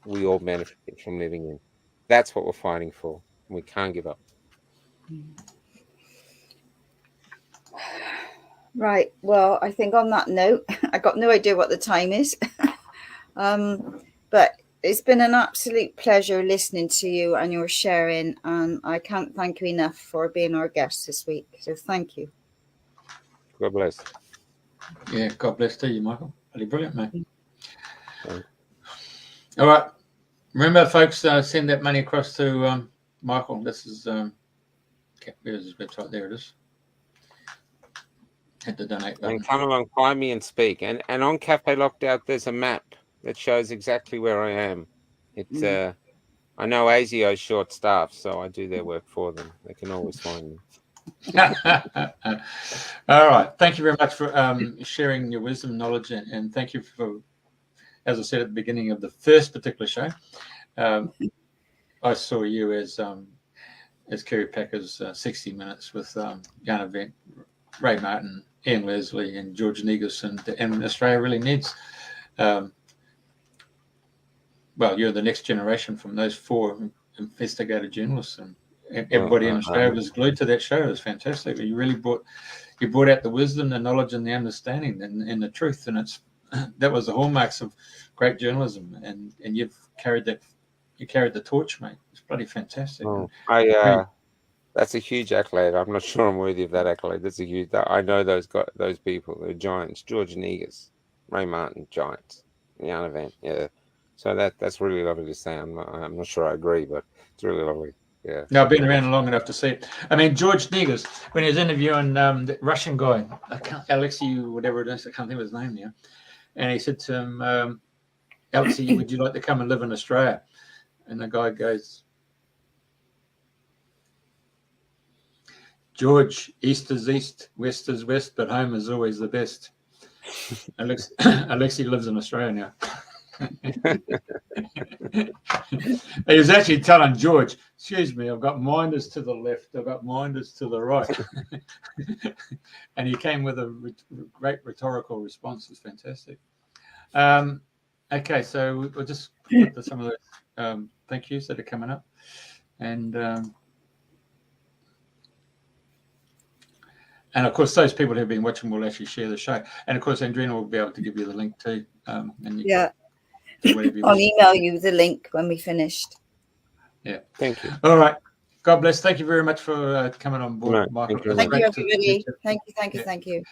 we all benefit from living in. That's what we're fighting for. We can't give up. Right. Well, I think on that note, I got no idea what the time is. But it's been an absolute pleasure listening to you and your sharing. And I can't thank you enough for being our guest this week. So thank you. God bless. Yeah, God bless to you, Michael. Really brilliant, mate. All right. Remember, folks, send that money across to Michael. This is where's his website? There it is. Hit the donate button. And come along, find me and speak. And on Cafe Lockdown, there's a map that shows exactly where I am. It's I know ASIO's short staffed, so I do their work for them. They can always find me. All right. Thank you very much for sharing your wisdom, knowledge, and thank you for, as I said at the beginning of the first particular show, I saw you as Kerry Packer's 60 Minutes with Jan Event, Ray Martin, Ian Leslie, and George Negus, and Australia really needs. Well, you're the next generation from those 4 investigative journalists, and everybody in Australia was glued to that show. It was fantastic. You really brought out the wisdom, the knowledge, and the understanding, and the truth. And that was the hallmarks of great journalism. And you've carried that. You carried the torch, mate. It's bloody fantastic. That's a huge accolade. I'm not sure I'm worthy of that accolade. That's a huge. I know those people. They're giants. George Negus, Ray Martin, giants. Jan Event, yeah. So that's really lovely to say. I'm not sure I agree, but it's really lovely. Yeah. No, I've been around long enough to see it. I mean, George Negus, when he was interviewing the Russian guy, Alexei, whatever it is, I can't think of his name now, and he said to him, Alexei, would you like to come and live in Australia? And the guy goes, George, east is east, west is west, but home is always the best. Alexei lives in Australia now. He was actually telling George, excuse me, I've got minders to the left, I've got minders to the right. And he came with a great rhetorical response. It was fantastic. Okay, so we'll just put some of the thank yous that are coming up. And of course, those people who've been watching will actually share the show. And of course, Andrena will be able to give you the link too. And yeah. I'll email you the link when we finished. Yeah. Thank you. All right. God bless. Thank you very much for coming on board, No, Michael. thank you, everybody. Thank you.